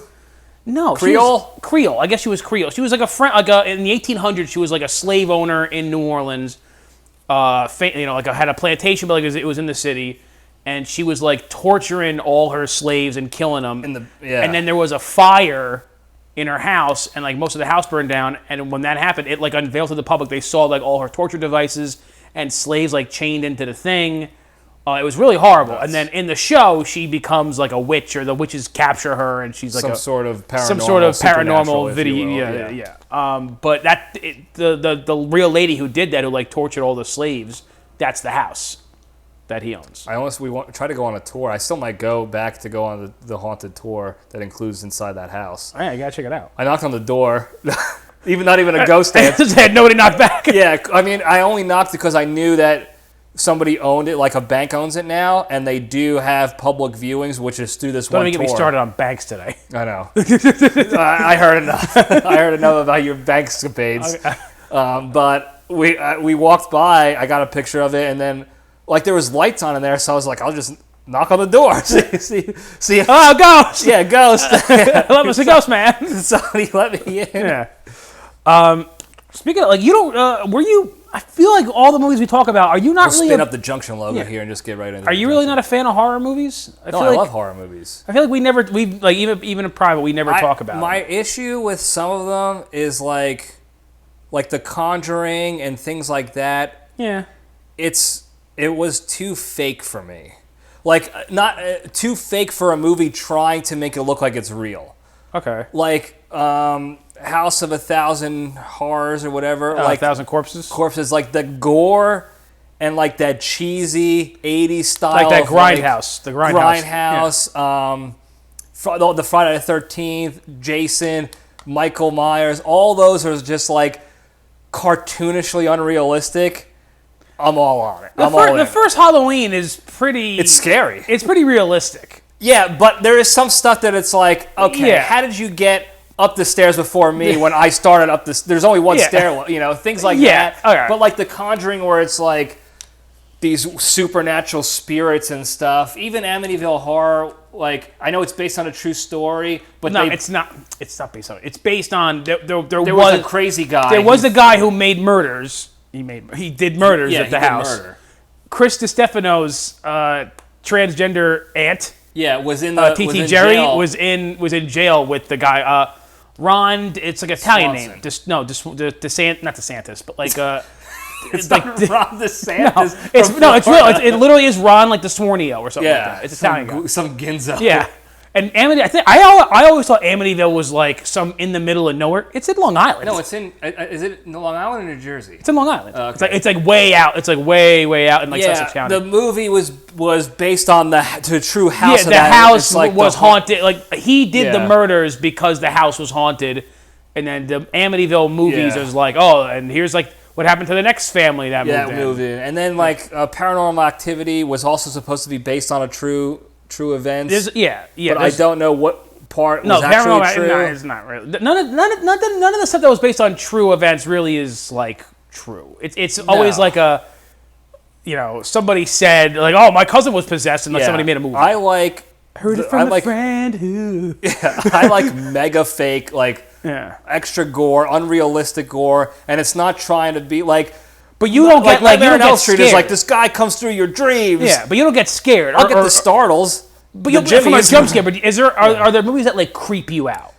S2: No,
S1: Creole?
S2: Creole. I guess she was Creole. She was like in the 1800s. She was like a slave owner in New Orleans. Had a plantation, but it was in the city, and she was like torturing all her slaves and killing them. And then there was a fire in her house, and like most of the house burned down. And when that happened, it like unveiled to the public. They saw like all her torture devices and slaves like chained into the thing. It was really horrible. And then in the show, she becomes like a witch, or the witches capture her, and she's like
S1: some sort of paranormal
S2: video. Yeah. But the real lady who did that, who like tortured all the slaves, that's the house that he owns.
S1: Try to go on a tour. I still might go back to go on the haunted tour that includes inside that house.
S2: Yeah, you gotta check it out.
S1: I knocked on the door. Not even a ghost dance.
S2: Had nobody knocked back.
S1: Yeah, I mean, I only knocked because I knew that somebody owned it, like a bank owns it now, and they do have public viewings, which is through this one tour.
S2: Don't even get me started on banks today.
S1: I know. I heard enough. I heard enough about your bank escapades. Okay. But we walked by. I got a picture of it, and then like there was lights on in there, so I was like, I'll just knock on the door. see.
S2: Oh, ghost!
S1: Yeah, ghost.
S2: Love us a ghost, man.
S1: Somebody let me in.
S2: Yeah. Speaking of, like, you don't, were you? I feel like all the movies we talk about, are you not
S1: we'll
S2: really
S1: spin up the Junction logo here and just get right into it.
S2: Are you really not a fan of horror movies?
S1: I love horror movies.
S2: I feel like we like even in private we never talk about
S1: my
S2: it.
S1: issue with some of them is like The Conjuring and things like that.
S2: Yeah.
S1: It was too fake for me. Like not too fake for a movie trying to make it look like it's real.
S2: Okay.
S1: Like House of 1,000 Horrors or whatever, like
S2: 1,000 Corpses.
S1: Corpses, like the gore and like that cheesy 80s style,
S2: like that Grindhouse, the Grindhouse.
S1: Yeah. The Friday the 13th, Jason, Michael Myers, all those are just like cartoonishly unrealistic. I'm all on it.
S2: The first Halloween is pretty.
S1: It's scary.
S2: It's pretty realistic.
S1: Yeah, but there is some stuff that it's like, okay, how did you get up the stairs before me when I started up this? There's only one stairwell, things like that.
S2: Okay.
S1: But like The Conjuring, where it's like these supernatural spirits and stuff. Even Amityville Horror, like I know it's based on a true story, but
S2: no, it's not. It's not based on it. It's based on there
S1: was a crazy guy.
S2: There was a guy who made murders. He did murders at the house. Chris DiStefano's transgender aunt.
S1: Yeah, was in the
S2: T.T. Jerry was in jail with the guy Ron. It's like an Italian name. Not DeSantis, but like
S1: it's like Ron DeSantis.
S2: No, it's real. It literally is Ron like the Swornio or something like that. It's Italian guy.
S1: Some Ginzo.
S2: Yeah. And I always thought Amityville was like some in the middle of nowhere. It's in Long Island.
S1: No, is it in Long Island or New Jersey?
S2: It's in Long Island.
S1: Okay.
S2: It's like way out. It's like way out in like Sussex County.
S1: The movie was based on the true house.
S2: Yeah, the house was haunted. Like he did the murders because the house was haunted, and then the Amityville movies is like, and here's like what happened to the next family that moved in.
S1: And then like Paranormal Activity was also supposed to be based on a true events.
S2: But
S1: I don't know what part was actually true.
S2: No, it's not really. None of the stuff that was based on true events really is like true. It's always like a, somebody said like, oh, my cousin was possessed, and like somebody made a movie.
S1: I like
S2: heard it from a friend who.
S1: Yeah, I like mega fake, like extra gore, unrealistic gore, and it's not trying to be like.
S2: But you don't get like
S1: Nightmare on Elm Street is like this guy comes through your dreams.
S2: Yeah, but you don't get scared.
S1: I'll get the startles.
S2: But you'll get from a jump scare. But are there movies that like creep you out?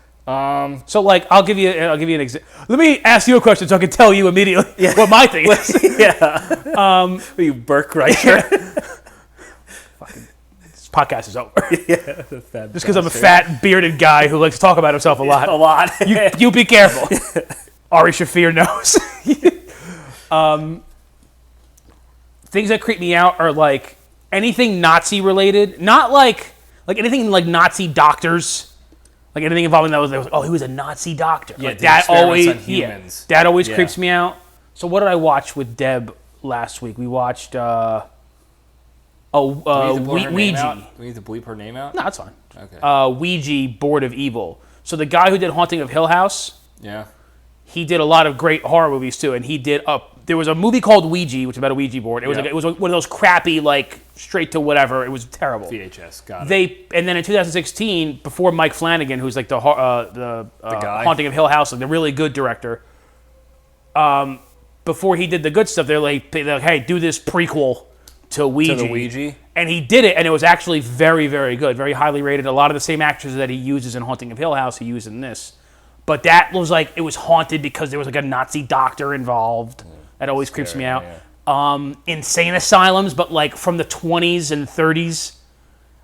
S2: So like I'll give you an example. Let me ask you a question so I can tell you immediately what my thing is.
S1: Yeah. You Burke Reicher.
S2: Fucking this podcast is over. Just because I'm a fat bearded guy who likes to talk about himself a lot.
S1: A lot.
S2: You be careful. Ari Shaffir knows. things that creep me out are like anything Nazi related, not like anything like Nazi doctors. Like anything involving that was he was a Nazi doctor.
S1: Yeah,
S2: like that always
S1: on humans.
S2: that always creeps me out. So what did I watch with Deb last week? We watched Ouija.
S1: We need to bleep her name out?
S2: No, that's fine.
S1: Okay.
S2: Ouija, Board of Evil. So the guy who did Haunting of Hill House, he did a lot of great horror movies too, and he did there was a movie called Ouija, which is about a Ouija board. It was it was one of those crappy, like straight to whatever. It was terrible.
S1: VHS, got it.
S2: And then in 2016, before Mike Flanagan, who's like the
S1: guy?
S2: Haunting of Hill House, like the really good director, before he did the good stuff, they're like, hey, do this prequel to Ouija.
S1: To the Ouija?
S2: And he did it, and it was actually very, very good, very highly rated. A lot of the same actors that he uses in Haunting of Hill House, he used in this. But that was like, it was haunted because there was like a Nazi doctor involved. That always creeps me out. Yeah. Insane asylums, but like from the 20s and 30s,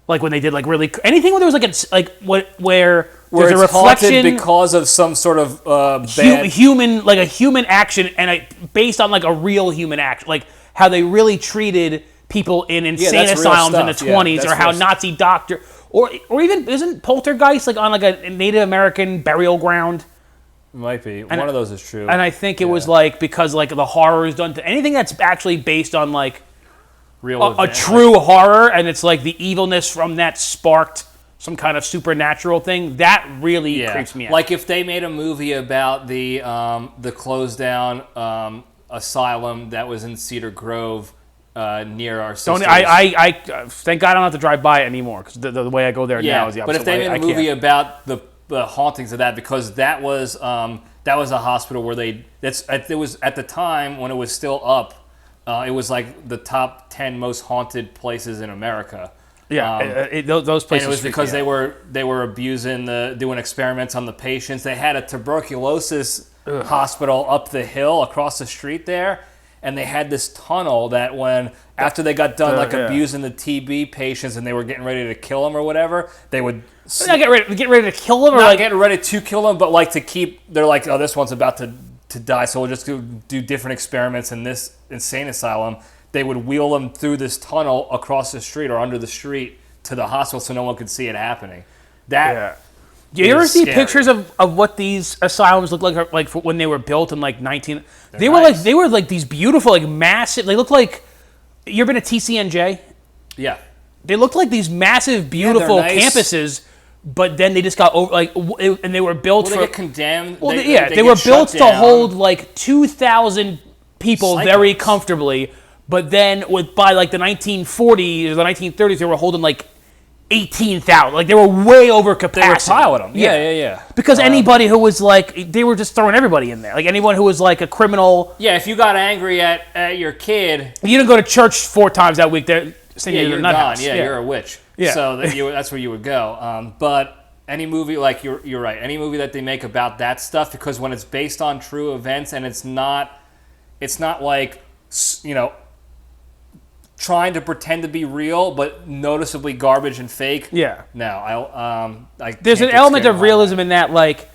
S2: like when they did like really anything where there was like where there's a reflection
S1: because of some sort of bad
S2: human, like a human action, and based on like a real human action, like how they really treated people in insane asylums in the 20s, or how Nazi doctor, or even isn't Poltergeist like on like a Native American burial ground?
S1: Might be. One of those is true.
S2: And I think it was like because like the horror is done to anything that's actually based on like a true horror, and it's like the evilness from that sparked some kind of supernatural thing. That really creeps me out.
S1: Like if they made a movie about the closed down asylum that was in Cedar Grove near our sisters.
S2: I thank God I don't have to drive by it anymore because the way I go there now is the opposite.
S1: But if they made a movie about the hauntings of that, because that was a hospital where it was at the time when it was still up, it was like the top 10 most haunted places in America. Those places. And it was because they were abusing doing experiments on the patients. They had a tuberculosis hospital up the hill across the street there, and they had this tunnel that after they got done abusing the TB patients and they were getting ready to kill them or whatever, they would
S2: not get ready to kill them, or
S1: not getting ready to kill them, but like to keep. They're like, oh, this one's about to die, so we'll just do different experiments in this insane asylum. They would wheel them through this tunnel across the street or under the street to the hospital so no one could see it happening. Do
S2: you ever see pictures of what these asylums look like when they were built in like 19? They were like these beautiful, like massive. They looked like. You ever been to TCNJ?
S1: Yeah.
S2: They looked like these massive, beautiful campuses, but then they just got over and they were built
S1: they get condemned.
S2: Well, they were built to hold like 2,000 people very comfortably, but then by like the 1940s or the 1930s, they were holding like 18,000. Like they were way over capacity.
S1: They were piling them. Yeah.
S2: Because anybody who was like, they were just throwing everybody in there. Like anyone who was like a criminal.
S1: Yeah, if you got angry at your kid.
S2: You didn't go to church 4 times that week. They're saying you're a nut house.
S1: Yeah, you're a witch. Yeah. So that's where you would go. But any movie, like you're right, any movie that they make about that stuff, because when it's based on true events and it's not like, trying to pretend to be real, but noticeably garbage and fake.
S2: Yeah.
S1: No,
S2: there's an element of realism in that, like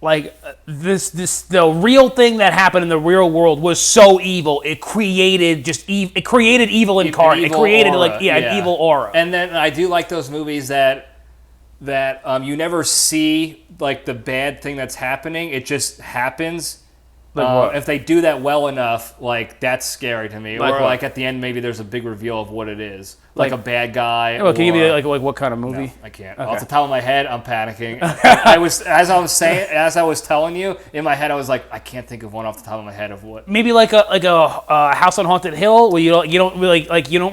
S2: the real thing that happened in the real world was so evil. It created evil incarnate. It created aura. An evil aura.
S1: And then I do like those movies that you never see like the bad thing that's happening. It just happens. If they do that well enough, like that's scary to me. Or like at the end, maybe there's a big reveal of what it is, like a bad guy.
S2: Can you give me like what kind of movie?
S1: No, I can't. Okay. Off the top of my head, I'm panicking. As I was telling you in my head, I was like, I can't think of one off the top of my head of what.
S2: Maybe like a House on Haunted Hill, where you don't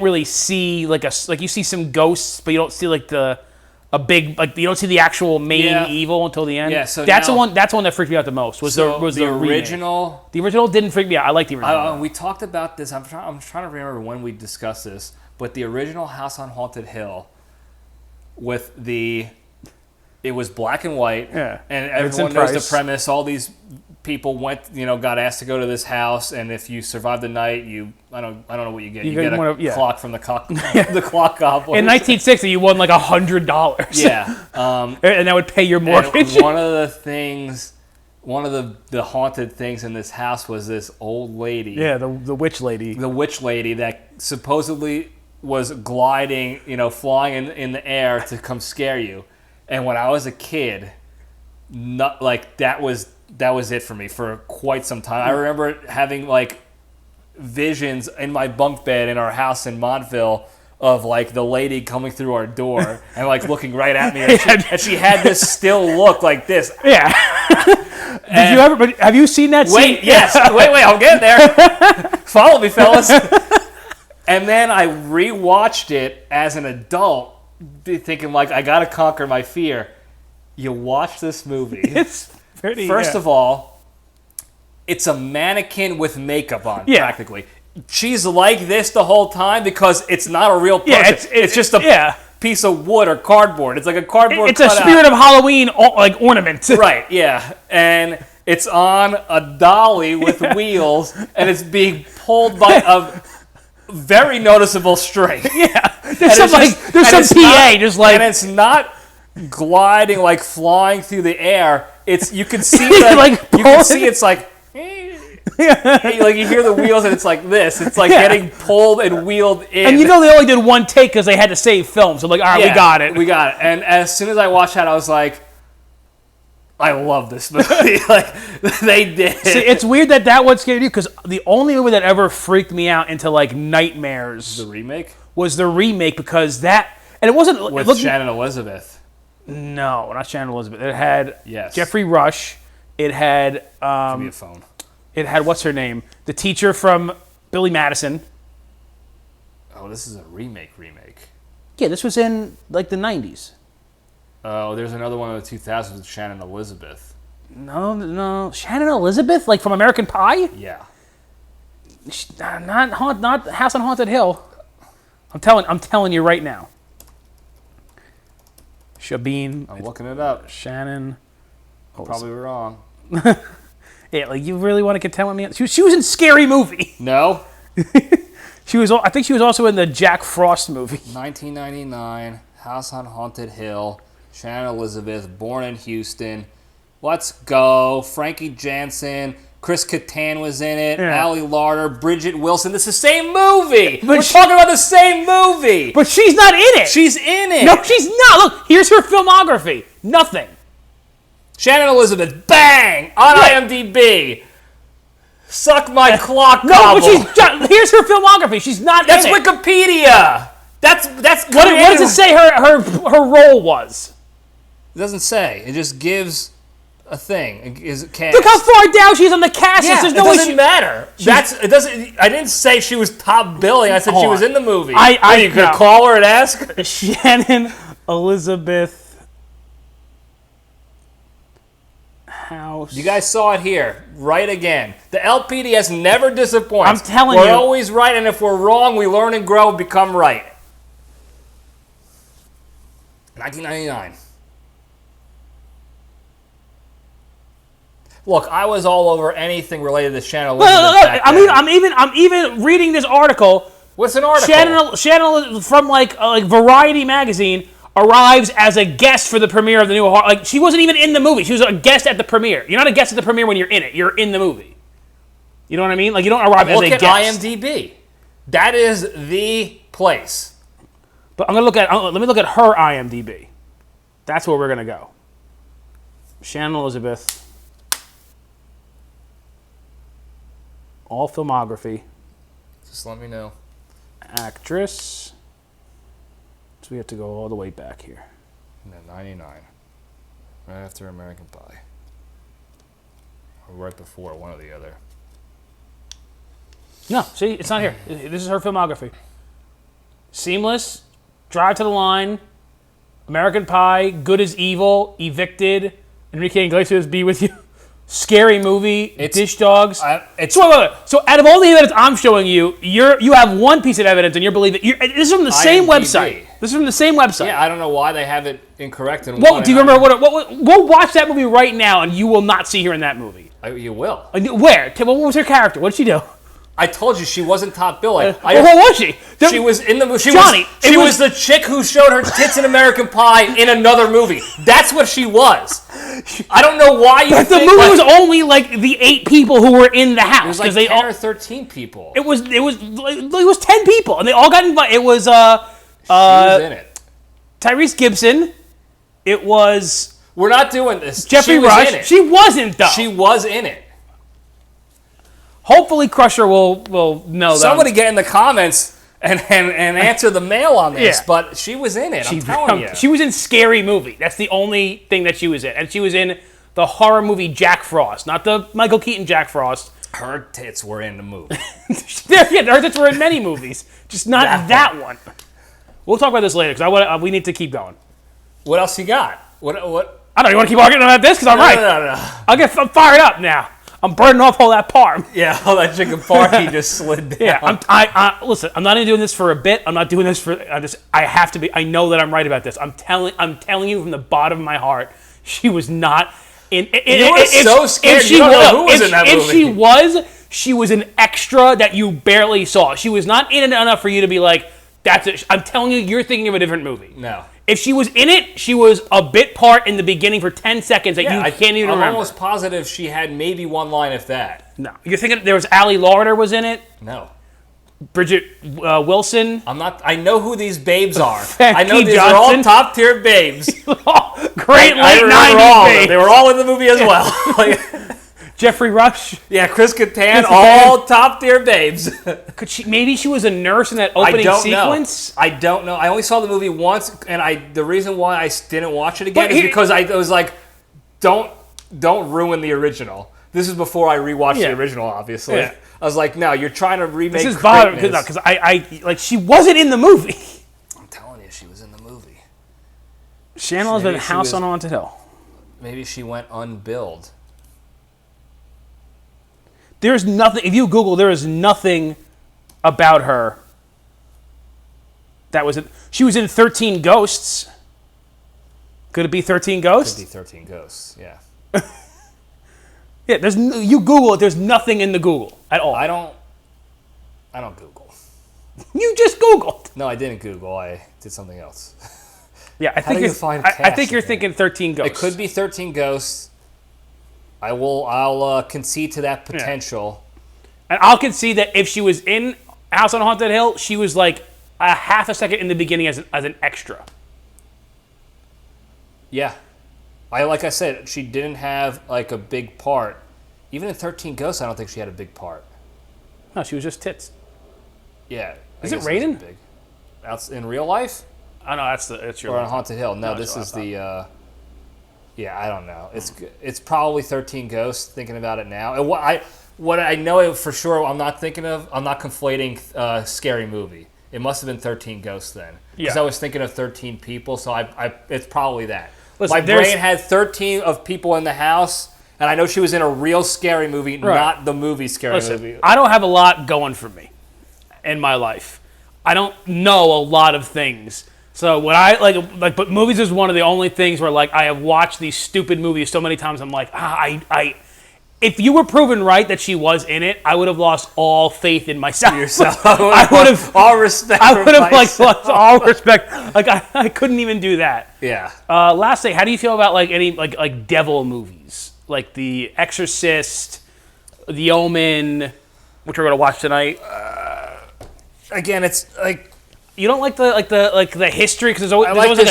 S2: really see like you see some ghosts, but you don't see like a big, like you don't see the actual main evil until the end.
S1: Yeah, so
S2: that's the one that freaked me out the most. Was the
S1: original?
S2: Remake. The original didn't freak me out. I like the original.
S1: We talked about this. I'm trying to remember when we discussed this, but the original House on Haunted Hill, it was black and white, and everyone knows the premise. All these people got asked to go to this house, and if you survive the night, I don't know what you get. You get a clock from the clock goblin.
S2: In 1960, you won like $100.
S1: Yeah,
S2: and that would pay your mortgage.
S1: And one of the things one of the haunted things in this house was this old lady.
S2: Yeah, the witch lady.
S1: The witch lady that supposedly was gliding, flying in the air to come scare you. And when I was a kid, that was it for me for quite some time. I remember having visions in my bunk bed in our house in Montville of the lady coming through our door and looking right at me, and she had this still look like this.
S2: Yeah. Have you seen that scene?
S1: Wait, yes. Wait, I'll get there. Follow me, fellas. And then I rewatched it as an adult, thinking I gotta conquer my fear. You watch this movie.
S2: It's pretty.
S1: First of all, it's a mannequin with makeup on, practically. She's like this the whole time because it's not a real person. Yeah, it's just a piece of wood or cardboard. It's like a cardboard
S2: It's a Spirit of Halloween ornament.
S1: Right, yeah. And it's on a dolly with wheels, and it's being pulled by a very noticeable string.
S2: Yeah. There's some PA
S1: and it's not gliding flying through the air. You can see it's you hear the wheels and it's like this. It's getting pulled and wheeled in.
S2: And they only did one take because they had to save film. So I'm all right, we got it.
S1: We got it. And as soon as I watched that, I was like, I love this movie. They did.
S2: See, it's weird that what scared you because the only movie that ever freaked me out into nightmares.
S1: The remake?
S2: Was the remake because and it wasn't
S1: with Shannon Elizabeth.
S2: No, not Shannon Elizabeth. It had
S1: Jeffrey
S2: Rush. It had
S1: give me a phone.
S2: It had what's her name? The teacher from Billy Madison.
S1: Oh, this is a remake.
S2: Yeah, this was in the 90s.
S1: Oh, there's another one in the 2000s with Shannon Elizabeth.
S2: No, Shannon Elizabeth, from American Pie.
S1: Yeah.
S2: Not House on Haunted Hill. I'm telling you right now. Shabine.
S1: I'm looking it up.
S2: Shannon.
S1: Probably wrong.
S2: Yeah, you really want to contend with me? She was in Scary Movie.
S1: No.
S2: I think she was also in the Jack Frost movie.
S1: 1999, House on Haunted Hill, Shannon Elizabeth, born in Houston. Let's go. Frankie Jansen, Chris Kattan was in it, Ali Larder, Bridget Wilson. This is the same movie. We're talking about the same movie.
S2: But she's not in it.
S1: She's in it.
S2: No, she's not. Look, here's her filmography. Nothing.
S1: Shannon Elizabeth, bang, on IMDb. Suck my clock cobble.
S2: No, but here's her filmography. She's not in it.
S1: That's Wikipedia. That's
S2: what does it say her role was?
S1: It doesn't say. It just gives a thing. Is it cast?
S2: Look how far down she is on the cast.
S1: Yeah, it doesn't matter. It doesn't. I didn't say she was top billing. I said she was in the movie. You could call her and ask.
S2: Shannon Elizabeth. House.
S1: You guys saw it here. Right again. The LPDS never disappoints.
S2: I'm telling you.
S1: We're always right, and if we're wrong, we learn and grow and become right. 1999. Look, I was all over anything related to Shannon Elizabeth.
S2: I'm even reading this article.
S1: What's an article?
S2: Shannon from Variety magazine arrives as a guest for the premiere of the new horror. She wasn't even in the movie. She was a guest at the premiere. You're not a guest at the premiere when you're in it. You're in the movie. You know what I mean? You don't arrive as a guest.
S1: Look at IMDb. That is the place.
S2: But let me look at her IMDb. That's where we're gonna go. Shannon Elizabeth. All filmography.
S1: Just let me know.
S2: Actress. So we have to go all the way back here.
S1: No, 99. Right after American Pie. Or right before, one or the other.
S2: No, see, it's not here. This is her filmography. Seamless, Drive to the Line, American Pie, Good as Evil, Evicted, Enrique Iglesias, Be With You, Scary Movie, Dish Dogs. So out of all the evidence I'm showing you, you have one piece of evidence and you're believing. This is from the same website. This is from the same website.
S1: Yeah, I don't know why they have it incorrect in
S2: one. Do you remember what? We'll watch that movie right now and you will not see her in that movie.
S1: You will.
S2: Where? What was her character? What did she do?
S1: I told you she wasn't top bill.
S2: Who was she?
S1: She was in the movie.
S2: Johnny,
S1: She was the chick who showed her tits in American Pie in another movie. That's what she was. I don't know why you
S2: But the
S1: think
S2: movie was only like the 8 people who were in the house.
S1: It was like 10 or 13 people.
S2: It was 10 people, and they all got invited. It was
S1: she was in it.
S2: Tyrese Gibson. It was
S1: We're not doing this.
S2: Jeffrey
S1: She was
S2: Rush.
S1: in it.
S2: She wasn't though.
S1: She was in it.
S2: Hopefully, Crusher will know that.
S1: Somebody get in the comments and answer the mail on this.
S2: Yeah.
S1: But she was in it. I'm telling you.
S2: She was in Scary Movie. That's the only thing that she was in, and she was in the horror movie Jack Frost, not the Michael Keaton Jack Frost.
S1: Her tits were in the movie.
S2: Her tits were in many movies, just not that one. We'll talk about this later because we need to keep going.
S1: What else you got? What?
S2: I don't know. You want to keep arguing about this? Because I'm right.
S1: No.
S2: I'm fired up now. I'm burning off all that parm.
S1: Yeah, all that chicken party just slid down.
S2: Yeah, listen. I'm not even doing this for a bit. I'm not doing this for. I have to be. I know that I'm right about this. I'm telling you from the bottom of my heart, she was not in.
S1: You were so scared. You don't know who was in that movie.
S2: If she was an extra that you barely saw. She was not in it enough for you to be like, that's it. I'm telling you, you're thinking of a different movie.
S1: No.
S2: If she was in it, she was a bit part in the beginning for 10 seconds that you can't even remember.
S1: I'm almost positive she had maybe one line, if that.
S2: No. You're thinking there was Ali Larder was in it?
S1: No.
S2: Bridget Wilson?
S1: I'm not. I know who these babes are.
S2: Becky
S1: I know these
S2: Johnson.
S1: are all top tier babes.
S2: Great
S1: I
S2: late
S1: remember
S2: 90s
S1: all of them.
S2: babes.
S1: They were all in the movie as well.
S2: Jeffrey Rush.
S1: Yeah, Chris Kattan, all top tier babes.
S2: Could she? Maybe she was a nurse in that opening sequence.
S1: I don't know. I only saw the movie once, and the reason why I didn't watch it again is because I was like, don't ruin the original. This is before I rewatched the original, obviously. Yeah. I was like, no, you're trying to remake.
S2: This is bothering because I she wasn't in the movie.
S1: I'm telling you, she was in the movie.
S2: Shannon has been House on Haunted Hill.
S1: Maybe she went unbilled.
S2: There's nothing. If you Google, there is nothing about her. That was it. She was in 13 Ghosts. Could it be 13 Ghosts?
S1: Could be 13 Ghosts. Yeah.
S2: Yeah. You Google it. There's nothing in the Google at all.
S1: I don't Google.
S2: You just Googled.
S1: No, I didn't Google. I did something else.
S2: Yeah, I think you're thinking 13 Ghosts.
S1: It could be 13 Ghosts. I'll concede to that potential.
S2: Yeah. And I'll concede that if she was in House on Haunted Hill, she was like a half a second in the beginning as an extra.
S1: Yeah. Like I said, she didn't have like a big part. Even in 13 Ghosts, I don't think she had a big part.
S2: No, she was just tits.
S1: Yeah.
S2: Is it raining?
S1: In real life?
S2: Oh no, that's your.
S1: Or on Haunted Hill? No, this is the. Yeah, I don't know. It's probably 13 Ghosts. Thinking about it now, and what I know for sure, I'm not conflating Scary Movie. It must have been 13 Ghosts then, because I was thinking of 13 people. So it's probably that.
S2: Listen,
S1: my brain had 13 of people in the house, and I know she was in a real Scary Movie, not the movie Scary Movie.
S2: I don't have a lot going for me in my life. I don't know a lot of things. So what I like, but movies is one of the only things where like I have watched these stupid movies so many times. I'm like, if you were proven right that she was in it, I would have lost all faith in myself. I would have
S1: all respect.
S2: I would have lost all respect. Like I couldn't even do that.
S1: Yeah.
S2: Last thing, how do you feel about like any like devil movies, like The Exorcist, The Omen, which we're gonna watch tonight?
S1: Again, it's like.
S2: You don't like the history because there's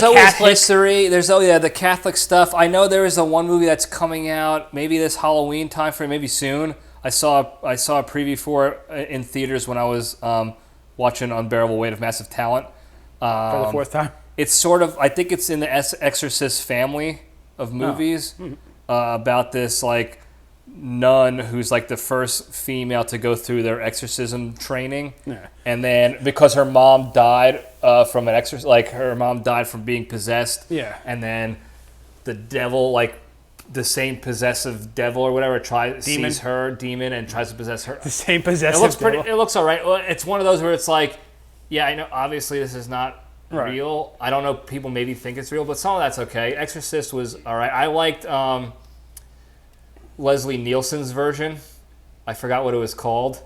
S2: always
S1: history. There's the Catholic stuff. I know there is one movie that's coming out maybe this Halloween time frame, maybe soon. I saw a preview for it in theaters when I was watching Unbearable Weight of Massive Talent.
S2: For the fourth time.
S1: It's sort of, I think it's in the Exorcist family of movies about this like nun who's like the first female to go through their exorcism training, and then because her mom died from an exorcism, like her mom died from being possessed, and then the devil, like the same possessive devil or whatever, sees her demon and tries to possess her.
S2: The same possessive devil.
S1: It looks all right. Well, it's one of those where it's like, yeah, I know obviously this is not real. I don't know. People maybe think it's real, but some of that's okay. Exorcist was all right. I liked. Leslie Nielsen's version. I forgot what it was called.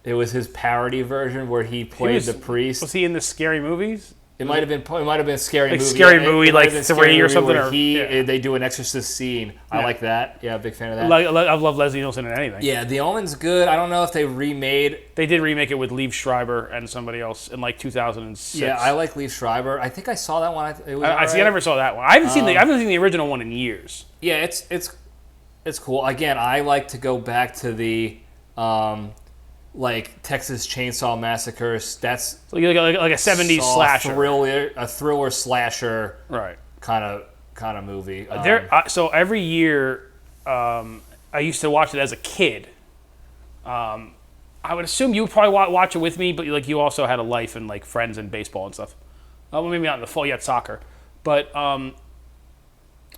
S1: It was his parody version where he played the priest.
S2: Was he in the Scary Movies?
S1: It might have been Scary Movie.
S2: Scary Movie, like 3 or something.
S1: They do an Exorcist scene. I like that. Yeah, big fan of that.
S2: I love Leslie Nielsen in anything.
S1: Yeah, The Omen's good. I don't know if they remade.
S2: They did remake it with Liev Schreiber and somebody else in like 2006.
S1: Yeah, I like Liev Schreiber. I think I saw that one.
S2: I never saw that one. I haven't seen the original one in years.
S1: Yeah, it's cool. Again, I like to go back to the like Texas Chainsaw Massacre. That's
S2: like a 70s slasher,
S1: thriller slasher,
S2: right?
S1: Kind of movie.
S2: So every year, I used to watch it as a kid. I would assume you would probably watch it with me, but like you also had a life and like friends and baseball and stuff. Well, maybe not in the fall. You had soccer, but
S1: I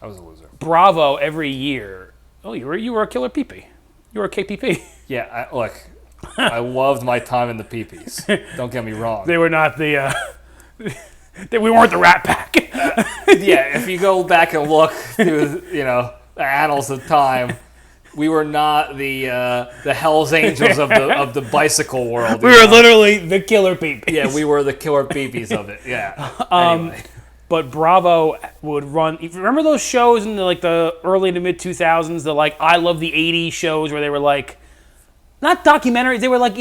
S1: was a loser.
S2: Bravo every year. Oh, you were a killer peepee. You were a KPP.
S1: Yeah, look. I loved my time in the peepees. Don't get me wrong.
S2: They were not the. We weren't the Rat Pack.
S1: Yeah, if you go back and look through, the annals of time, we were not the Hell's Angels of the bicycle world.
S2: We were literally the killer peepees.
S1: Yeah, we were the killer peepees of it. Yeah. Anyway.
S2: But Bravo would run. Remember those shows in the early to mid 2000s? The like I Love the '80s shows where they were like. Not documentaries. They were like,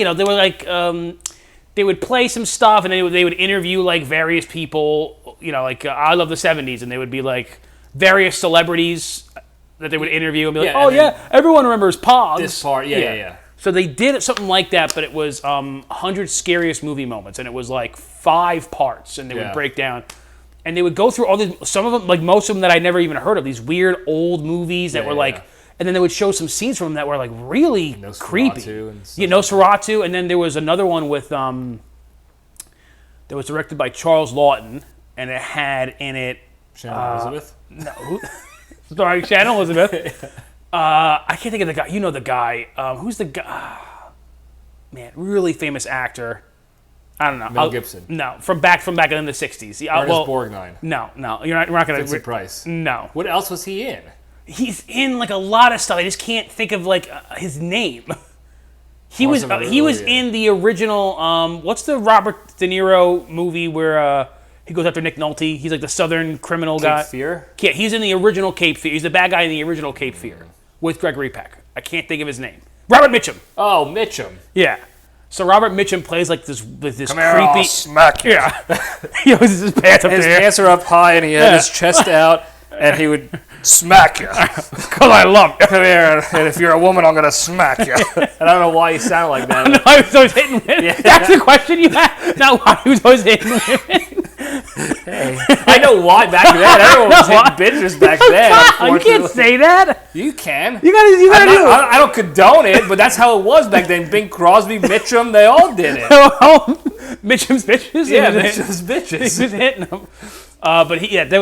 S2: they would play some stuff and they would interview like various people, like I Love the '70s, and they would be like various celebrities that they would interview and be like, everyone remembers Pogs.
S1: This part, yeah.
S2: So they did something like that, but it was 100 Scariest Movie Moments, and it was like 5 parts, and they would break down. And they would go through all these, some of them, like most of them that I'd never even heard of, these weird old movies that were like... And then they would show some scenes from them that were like really creepy. Nosferatu, and then there was another one with that was directed by Charles Lawton, and it had in it
S1: Shannon Elizabeth.
S2: No, sorry, Shannon Elizabeth. I can't think of the guy. You know the guy. Who's the guy? Man, really famous actor. I don't know.
S1: Mel Gibson.
S2: No, from back in the '60s.
S1: Ernest Borgnine.
S2: No, we're not going to.
S1: Vincent Price.
S2: No.
S1: What else was he in?
S2: He's in like a lot of stuff. I just can't think of like his name. He was in the original. What's the Robert De Niro movie where he goes after Nick Nolte? He's like the Southern criminal guy.
S1: Cape Fear?
S2: Yeah, he's in the original Cape Fear. He's the bad guy in the original Cape Fear with Gregory Peck. I can't think of his name. Robert Mitchum.
S1: Oh, Mitchum.
S2: Yeah. So Robert Mitchum plays like this
S1: Come
S2: creepy.
S1: Here, I'll smack you.
S2: Yeah. He always his pants up
S1: His
S2: there.
S1: pants are up high, and he had his chest out, and he would smack you.
S2: Because I love you.
S1: Come here, and if you're a woman, I'm gonna smack you. And I don't know why you sound like that.
S2: No, I was always hitting women. Yeah. That's the question you had. Not why he was always hitting women.
S1: Hey, I know why back then. Everyone was hitting bitches back then.
S2: You can't say that.
S1: You can.
S2: You gotta do it.
S1: I don't condone it, but that's how it was back then. Bing Crosby, Mitchum, they all did it.
S2: Mitchum's bitches.
S1: Yeah, Mitchum's bitches.
S2: He was hitting them. But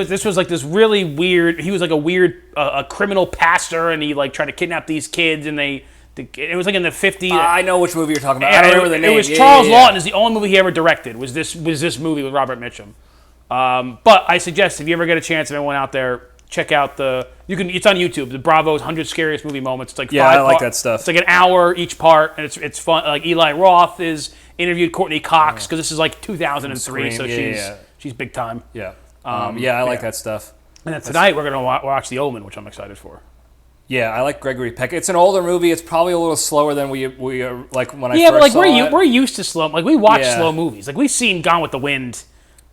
S2: this was like this really weird. He was like a weird a criminal pastor, and he like tried to kidnap these kids, and it was like in the 50s.
S1: I know which movie you're talking about. I don't remember the name.
S2: It was Charles Lawton. Is the only movie he ever directed. Was this movie with Robert Mitchum? But I suggest if you ever get a chance, if anyone out there, check out it's on YouTube. The Bravo's 100 Scariest Movie Moments. It's like
S1: I like that stuff.
S2: It's like an hour each part, and it's fun. Like Eli Roth is interviewed Courtney Cox because this is like 2003, so she's big time.
S1: Yeah. I like that stuff.
S2: And then tonight we're gonna watch The Omen, which I'm excited for.
S1: Yeah, I like Gregory Peck. It's an older movie. It's probably a little slower than we like when I first
S2: but like
S1: saw it.
S2: we're used to slow. Like we watch slow movies. Like we've seen Gone with the Wind,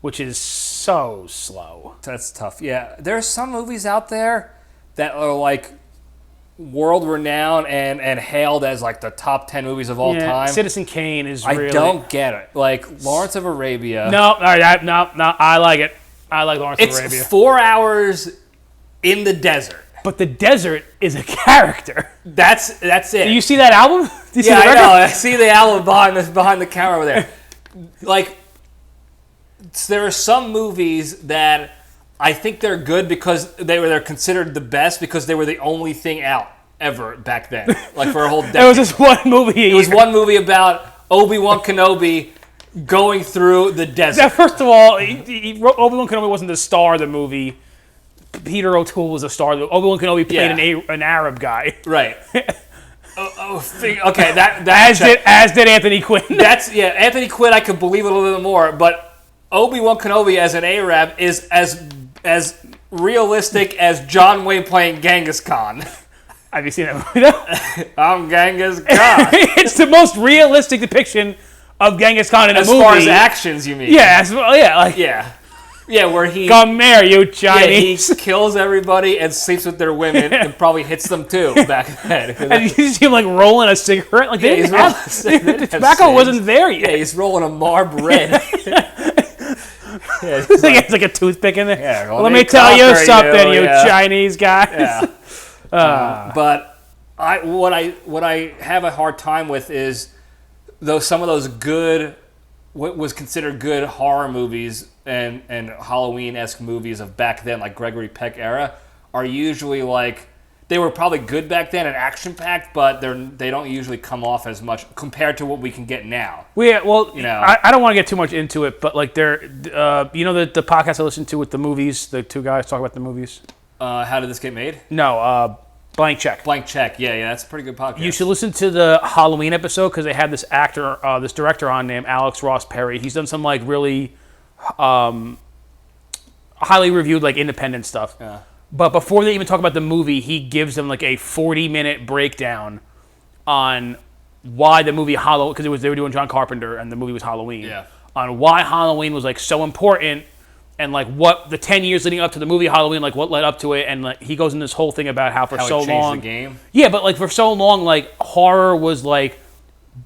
S2: which is so slow.
S1: That's tough. Yeah, there's some movies out there that are like world renowned and hailed as like the top 10 movies of all time.
S2: Citizen Kane is.
S1: I don't get it. Like Lawrence of Arabia.
S2: No. I like it. I like Lawrence of Arabia.
S1: It's 4 hours in the desert.
S2: But the desert is a character.
S1: That's it.
S2: Do you see that album?
S1: I know. I see the album behind the camera over there. Like, there are some movies that I think they're good because they're considered the best because they were the only thing out ever back then. Like for a whole decade.
S2: There was this one movie.
S1: It was one movie about Obi-Wan Kenobi going through the desert.
S2: Now, first of all, Obi-Wan Kenobi wasn't the star of the movie. Peter O'Toole was a star. Obi-Wan Kenobi played an Arab guy.
S1: Right. Okay, that
S2: as did Anthony Quinn.
S1: Anthony Quinn. I could believe a little bit more, but Obi-Wan Kenobi as an Arab is as realistic as John Wayne playing Genghis Khan.
S2: Have you seen that movie though?
S1: I'm Genghis Khan.
S2: It's the most realistic depiction of Genghis Khan in a movie.
S1: As far as actions, you mean?
S2: Yeah,
S1: Yeah, where he...
S2: Come here, you Chinese.
S1: Yeah, he kills everybody and sleeps with their women and probably hits them too back then.
S2: And you see him like rolling a cigarette. Like they didn't have, the tobacco wasn't there yet.
S1: Yeah, he's rolling a Marb Red.
S2: It's like a toothpick in there.
S1: Yeah,
S2: let me tell you something, you Chinese guys.
S1: Yeah. But what I have a hard time with is some of those good, what was considered good horror movies and Halloween-esque movies of back then, like Gregory Peck era, are usually like, they were probably good back then and action-packed, but they don't usually come off as much compared to what we can get now.
S2: I don't want to get too much into it, but like the podcast I listen to with the movies, the two guys talk about the movies.
S1: How did this get made?
S2: No, Blank Check.
S1: Blank Check, yeah, that's a pretty good podcast.
S2: You should listen to the Halloween episode because they had this director on named Alex Ross Perry. He's done some like really highly reviewed like independent stuff.
S1: Yeah.
S2: But before they even talk about the movie, he gives them like a 40-minute breakdown on why the movie Halloween, because they were doing John Carpenter and the movie was Halloween.
S1: Yeah.
S2: On why Halloween was like so important and like what the 10 years leading up to the movie Halloween, like what led up to it, and like he goes in this whole thing about how
S1: it
S2: so
S1: changed
S2: long
S1: the game.
S2: Yeah, but like for so long, like horror was like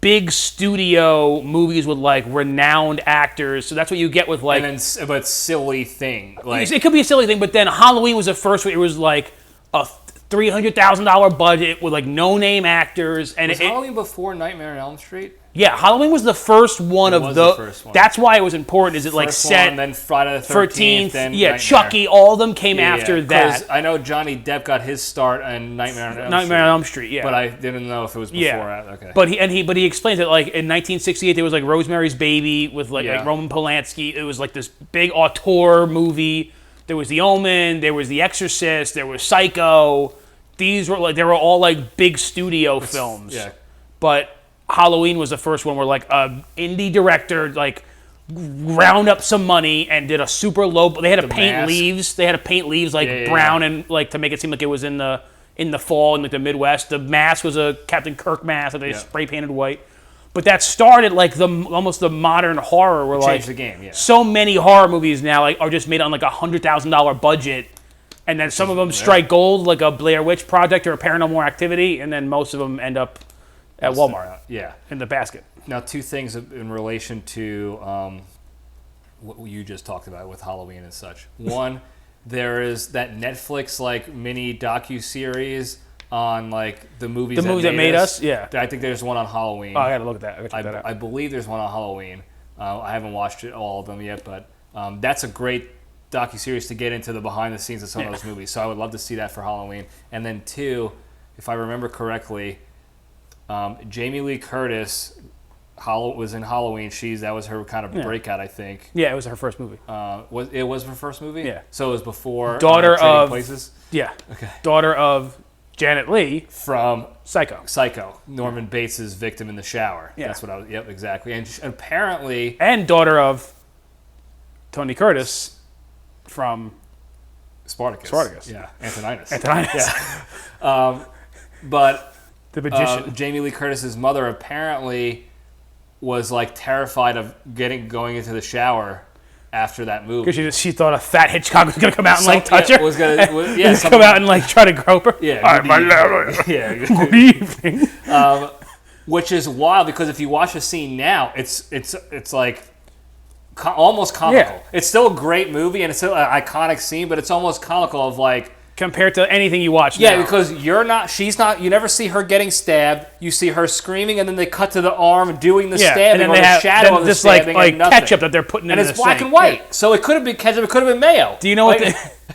S2: big studio movies with like renowned actors, so that's what you get with like.
S1: And then, but silly thing, like
S2: it could be a silly thing, but then Halloween was the first where it was like a $300,000 budget with like no name actors, and
S1: was Halloween before Nightmare on Elm Street?
S2: Yeah, Halloween was the first one
S1: it
S2: of
S1: was
S2: the.
S1: First one.
S2: That's why it was important. Is it like set?
S1: And then Friday the 13th, then
S2: yeah,
S1: Nightmare.
S2: Chucky. All of them came after that.
S1: I know Johnny Depp got his start on Nightmare on Elm Street.
S2: Nightmare on Elm Street, yeah.
S1: But I didn't know if it was before.
S2: Yeah.
S1: Okay.
S2: But he explains that like in 1968 there was like Rosemary's Baby with like Roman Polanski. It was like this big auteur movie. There was The Omen. There was The Exorcist. There was Psycho. These were like they were all like big studio films.
S1: Yeah.
S2: But Halloween was the first one where like an indie director like ground up some money and did a super low. They had to paint leaves. They had to paint leaves like brown and like to make it seem like it was in the fall in like the Midwest. The mask was a Captain Kirk mask that they spray painted white. But that started like almost the modern horror where
S1: changed the game. Yeah.
S2: So many horror movies now like are just made on like $100,000 budget. And then some of them strike gold, like a Blair Witch Project or a Paranormal Activity, and then most of them end up at Walmart. In the basket.
S1: Now, two things in relation to what you just talked about with Halloween and such. One, there is that Netflix like mini docu-series on like the movies that made us.
S2: Yeah.
S1: I think there's one on Halloween.
S2: Oh, I gotta look at that. I gotta check that out.
S1: I believe there's one on Halloween. I haven't watched all of them yet, but that's a great docu-series to get into the behind the scenes of some of those movies. So I would love to see that for Halloween. And then two, if I remember correctly, Jamie Lee Curtis was in Halloween. That was her kind of breakout, I think.
S2: Yeah, it was her first movie.
S1: It was her first movie?
S2: Yeah.
S1: So it was before
S2: Trading
S1: of Places?
S2: Yeah.
S1: Okay.
S2: Daughter of Janet Leigh
S1: from
S2: Psycho.
S1: Norman Bates' victim in the shower.
S2: Yeah.
S1: That's what I was. Yep, exactly. And apparently,
S2: and daughter of Tony Curtis from
S1: Spartacus. Yeah. Antoninus.
S2: Yeah.
S1: But
S2: the magician.
S1: Jamie Lee Curtis's mother apparently was like terrified of going into the shower after that movie
S2: because she thought a fat Hitchcock was gonna come out and like touch her. Come out and like try to grope her.
S1: Yeah.
S2: Good evening.
S1: Which is wild because if you watch the scene now, it's like almost comical.
S2: Yeah.
S1: It's still a great movie and it's still an iconic scene, but it's almost comical of like
S2: compared to anything you watch
S1: now.
S2: Because
S1: she's not, you never see her getting stabbed. You see her screaming and then they cut to the arm doing the stabbing
S2: and
S1: or the shadow of the stabbing
S2: like ketchup that they're putting in
S1: and it's black and white. Yeah. So it could have been ketchup, it could have been mayo.
S2: Do you know what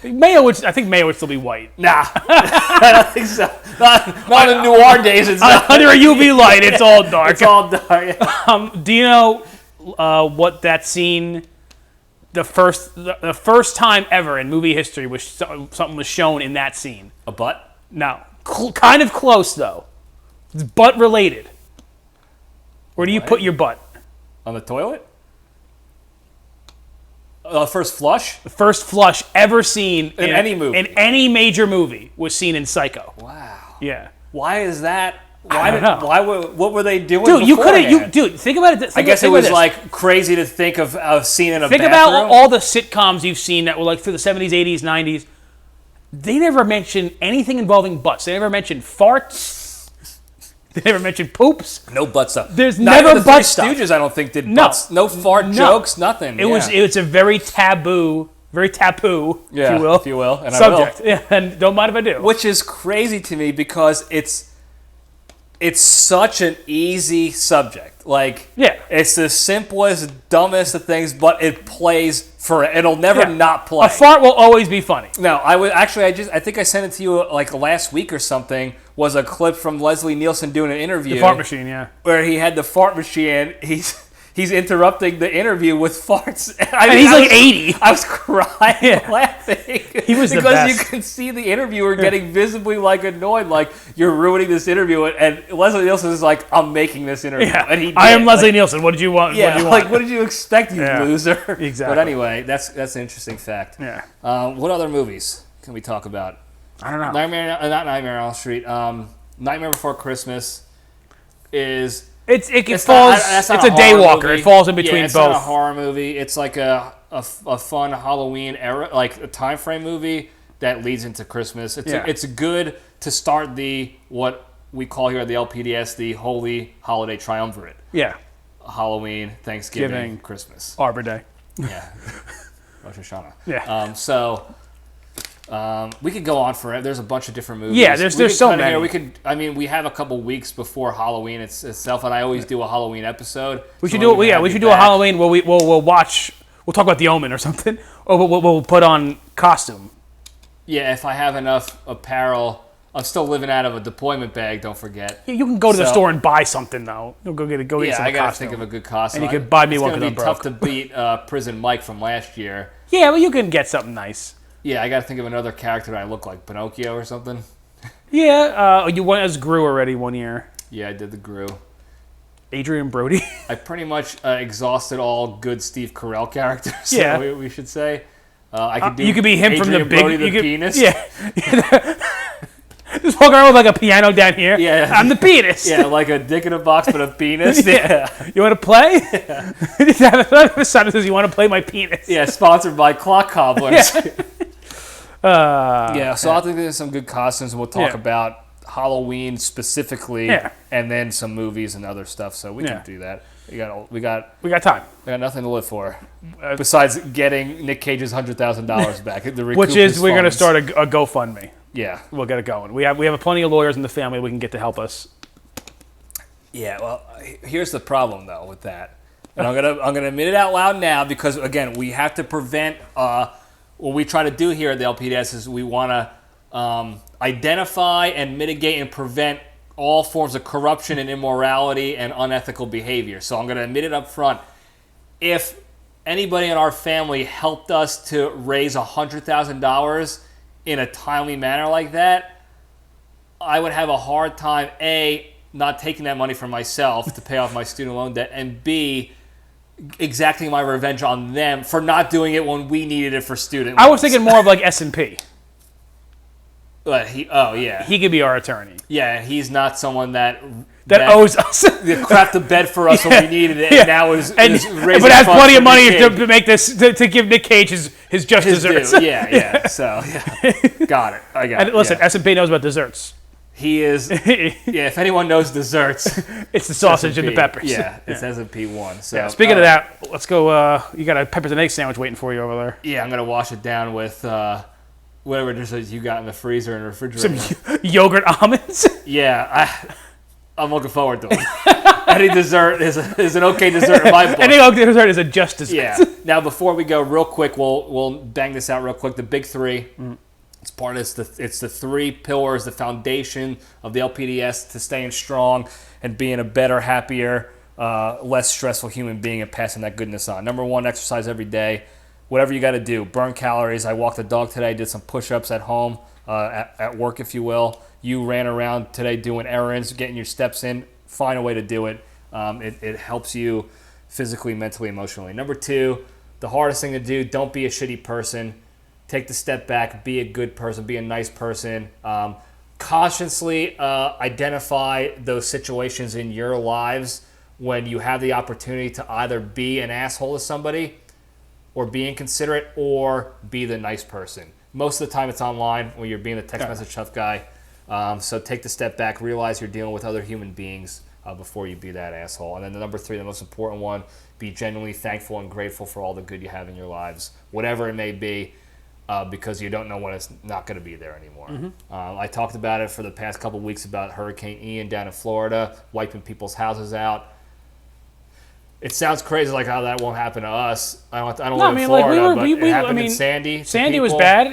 S2: mayo I think mayo would still be white.
S1: Nah. I don't think so. Not in noir days. It's
S2: under a UV light, it's all dark.
S1: It's all dark.
S2: Do you know what that scene, the first time ever in movie history was something was shown in that scene?
S1: A butt?
S2: No. Kind of close, though. It's butt related. Where do you put your butt?
S1: On the toilet? First flush?
S2: The first flush ever seen
S1: in any movie.
S2: In any major movie was seen in Psycho.
S1: Wow.
S2: Yeah.
S1: Why is that?
S2: I don't know.
S1: What were they doing?
S2: Dude, you could
S1: beforehand?
S2: have. Dude, think about it.
S1: I guess it was like crazy to think of a scene in a
S2: Think
S1: bathroom.
S2: about all the sitcoms you've seen that were like through the 70s, 80s, 90s. They never mentioned anything involving butts. They never mentioned farts. They never mentioned poops.
S1: No butt stuff.
S2: There's
S1: Not
S2: never
S1: even the
S2: butt
S1: Three
S2: stuff.
S1: Stooges, I don't think, did
S2: No.
S1: butts. No fart jokes, nothing.
S2: It was a very taboo, if you will,
S1: and
S2: subject. Yeah, and don't mind if I do.
S1: Which is crazy to me because it's such an easy subject. Like, it's the simplest, dumbest of things, but it plays for it. It'll never not play.
S2: A fart will always be funny.
S1: No, I think I sent it to you like last week or something. Was a clip from Leslie Nielsen doing an interview.
S2: The fart machine, yeah.
S1: Where he had the fart machine. He's interrupting the interview with farts.
S2: And he's like 80.
S1: I was crying laughing.
S2: He was the
S1: because
S2: best.
S1: you can see the interviewer getting visibly like annoyed, like you're ruining this interview. And Leslie Nielsen is like, I'm making this interview.
S2: Yeah.
S1: And he did.
S2: I am Leslie Nielsen. What did you want?
S1: Yeah,
S2: what did you want?
S1: like what did you expect, you loser?
S2: Exactly.
S1: But anyway, that's an interesting fact.
S2: Yeah.
S1: What other movies can we talk about?
S2: I don't know.
S1: Not Nightmare on Elm Street. Nightmare Before Christmas is.
S2: It's a day walker.
S1: Movie.
S2: It falls in between
S1: it's
S2: both.
S1: It's not a horror movie. It's like a fun Halloween era, like a time frame movie that leads into Christmas. It's good to start what we call here at the LPDS the Holy Holiday Triumvirate.
S2: Yeah.
S1: Halloween, Thanksgiving, Christmas.
S2: Arbor Day.
S1: Yeah. Rosh Hashanah.
S2: Yeah.
S1: We could go on forever. There's a bunch of different movies.
S2: Yeah, there's so many.
S1: We have a couple weeks before Halloween itself, and I always do a Halloween episode.
S2: We should do a Halloween where we'll watch. We'll talk about The Omen or something, or we'll put on costume.
S1: Yeah, if I have enough apparel. I'm still living out of a deployment bag. Don't forget.
S2: You can go to the store and buy something though. You'll go get some costume.
S1: I gotta think of a good costume.
S2: And you could buy me one.
S1: It's gonna be tough to beat Prison Mike from last year.
S2: Yeah, well, you can get something nice.
S1: Yeah, I got to think of another character that I look like Pinocchio or something.
S2: Yeah, you went as Gru already one year.
S1: Yeah, I did the Gru.
S2: Adrian Brody.
S1: I pretty much exhausted all good Steve Carell characters.
S2: Yeah,
S1: we should say. I could do.
S2: You could be him
S1: Adrian
S2: from the
S1: Brody,
S2: big.
S1: the penis.
S2: Yeah. Just walk around with like a piano down here.
S1: Yeah,
S2: I'm the penis.
S1: Yeah, like a dick in a box, but a penis.
S2: Yeah. You want to play? Yeah. The sign says, "You want to play my penis?"
S1: Yeah, sponsored by Clock Cobblers.
S2: Yeah.
S1: So I think there's some good costumes, and we'll talk about Halloween specifically, and then some movies and other stuff. So we can do that. We got
S2: time.
S1: We got nothing to live for besides getting Nic Cage's $100,000 back.
S2: Which is we're going to start a GoFundMe.
S1: Yeah,
S2: we'll get it going. We have plenty of lawyers in the family we can get to help us.
S1: Yeah, well, here's the problem though with that, and I'm gonna admit it out loud now because again we have to prevent. What we try to do here at the LPDS is we want to identify and mitigate and prevent all forms of corruption and immorality and unethical behavior. So I'm gonna admit it up front. If anybody in our family helped us to raise $100,000 in a timely manner like that, I would have a hard time, A, not taking that money for myself to pay off my student loan debt, and B, exacting my revenge on them for not doing it when we needed it for student loans.
S2: I was thinking more of like S&P.
S1: But he
S2: could be our attorney.
S1: Yeah, he's not someone that
S2: owes us.
S1: Crapped the bed for us when we needed it, and now is raising
S2: but has plenty of money
S1: to
S2: make this to give Nic Cage his just desserts.
S1: Yeah. So got it. I got it.
S2: And listen, S&P knows about desserts.
S1: He is. Yeah, if anyone knows desserts,
S2: it's the sausage and the peppers.
S1: Yeah, it's S&P 1. So
S2: speaking of that, let's go. You got a peppers and egg sandwich waiting for you over there.
S1: Yeah, I'm gonna wash it down with whatever desserts you got in the freezer and refrigerator.
S2: Some yogurt almonds.
S1: Yeah, I'm looking forward to it. Any dessert is an okay dessert in my book.
S2: Any okay dessert is a just dessert.
S1: Yeah. Now, before we go, real quick, we'll bang this out real quick. The big three. It's the three pillars, the foundation of the LPDS to staying strong and being a better, happier, less stressful human being and passing that goodness on. Number one, exercise every day. whatever you got to do. Burn calories. I walked the dog today. Did some push-ups at home, at work, if you will. You ran around today doing errands, getting your steps in. Find a way to do it. It helps you physically, mentally, emotionally. Number 2, the hardest thing to do, don't be a shitty person. Take the step back. Be a good person. Be a nice person. Consciously identify those situations in your lives when you have the opportunity to either be an asshole to somebody or be inconsiderate or be the nice person. Most of the time it's online when you're being the text message tough guy. So take the step back, realize you're dealing with other human beings before you be that asshole. And then the number 3, the most important one, be genuinely thankful and grateful for all the good you have in your lives, whatever it may be, because you don't know when it's not going to be there anymore. I talked about it for the past couple of weeks about Hurricane Ian down in Florida, wiping people's houses out. It sounds crazy like how that won't happen to us. I don't live in Florida, but it happened in Sandy.
S2: Sandy was bad,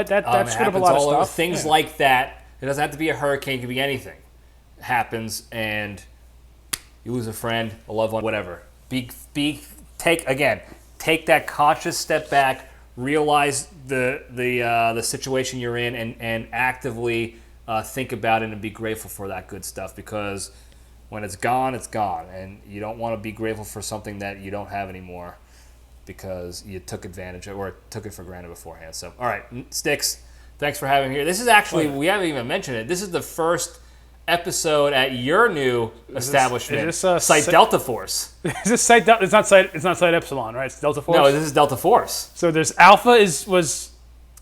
S2: that screwed up a lot of stuff.
S1: Things like that. It doesn't have to be a hurricane. It can be anything. It happens, and you lose a friend, a loved one, whatever. Take that conscious step back, realize the situation you're in, and actively think about it and be grateful for that good stuff, because when it's gone, and you don't want to be grateful for something that you don't have anymore because you took advantage of or took it for granted beforehand. So, all right, Styxx, thanks for having me here. This is actually, we haven't even mentioned it, this is the first episode at your new establishment, Site Delta Force.
S2: Is this Site Delta? It's not Site Epsilon, right? It's Delta Force?
S1: No, this is Delta Force.
S2: So there's Alpha was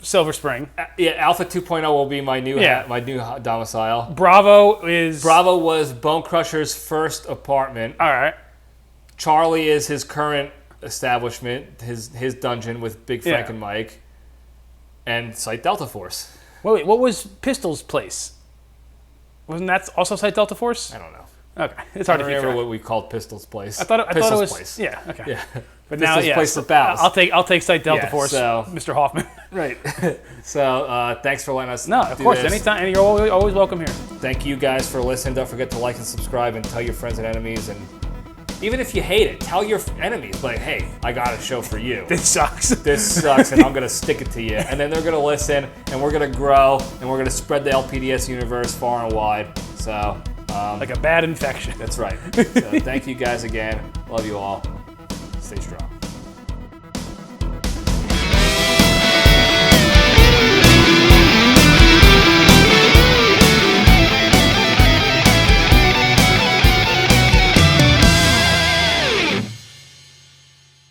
S2: Silver Spring.
S1: Yeah, Alpha 2.0 will be my new domicile.
S2: Bravo
S1: was Bone Crusher's first apartment.
S2: All right.
S1: Charlie is his current establishment, his dungeon with Big Frank and Mike. And Site Delta Force.
S2: Wait, what was Pistol's place? Wasn't that also Site Delta Force?
S1: I don't know.
S2: Okay, it's hard to
S1: remember what we called Pistol's place.
S2: I thought it was
S1: place.
S2: Yeah. Okay.
S1: Yeah.
S2: But
S1: Pistol's
S2: now,
S1: place for pals.
S2: I'll take Site Delta Force,
S1: so,
S2: Mr. Hoffman.
S1: Right. So thanks for letting us.
S2: No, of course.
S1: This.
S2: Anytime, and you're always welcome here.
S1: Thank you guys for listening. Don't forget to like and subscribe, and tell your friends and enemies. And even if you hate it, tell your enemies, like, hey, I got a show for you.
S2: This sucks.
S1: And I'm gonna stick it to you. And then they're gonna listen, and we're gonna grow, and we're gonna spread the LPDS universe far and wide. So.
S2: Like a bad infection.
S1: That's right. So thank you guys again. Love you all. Stay strong.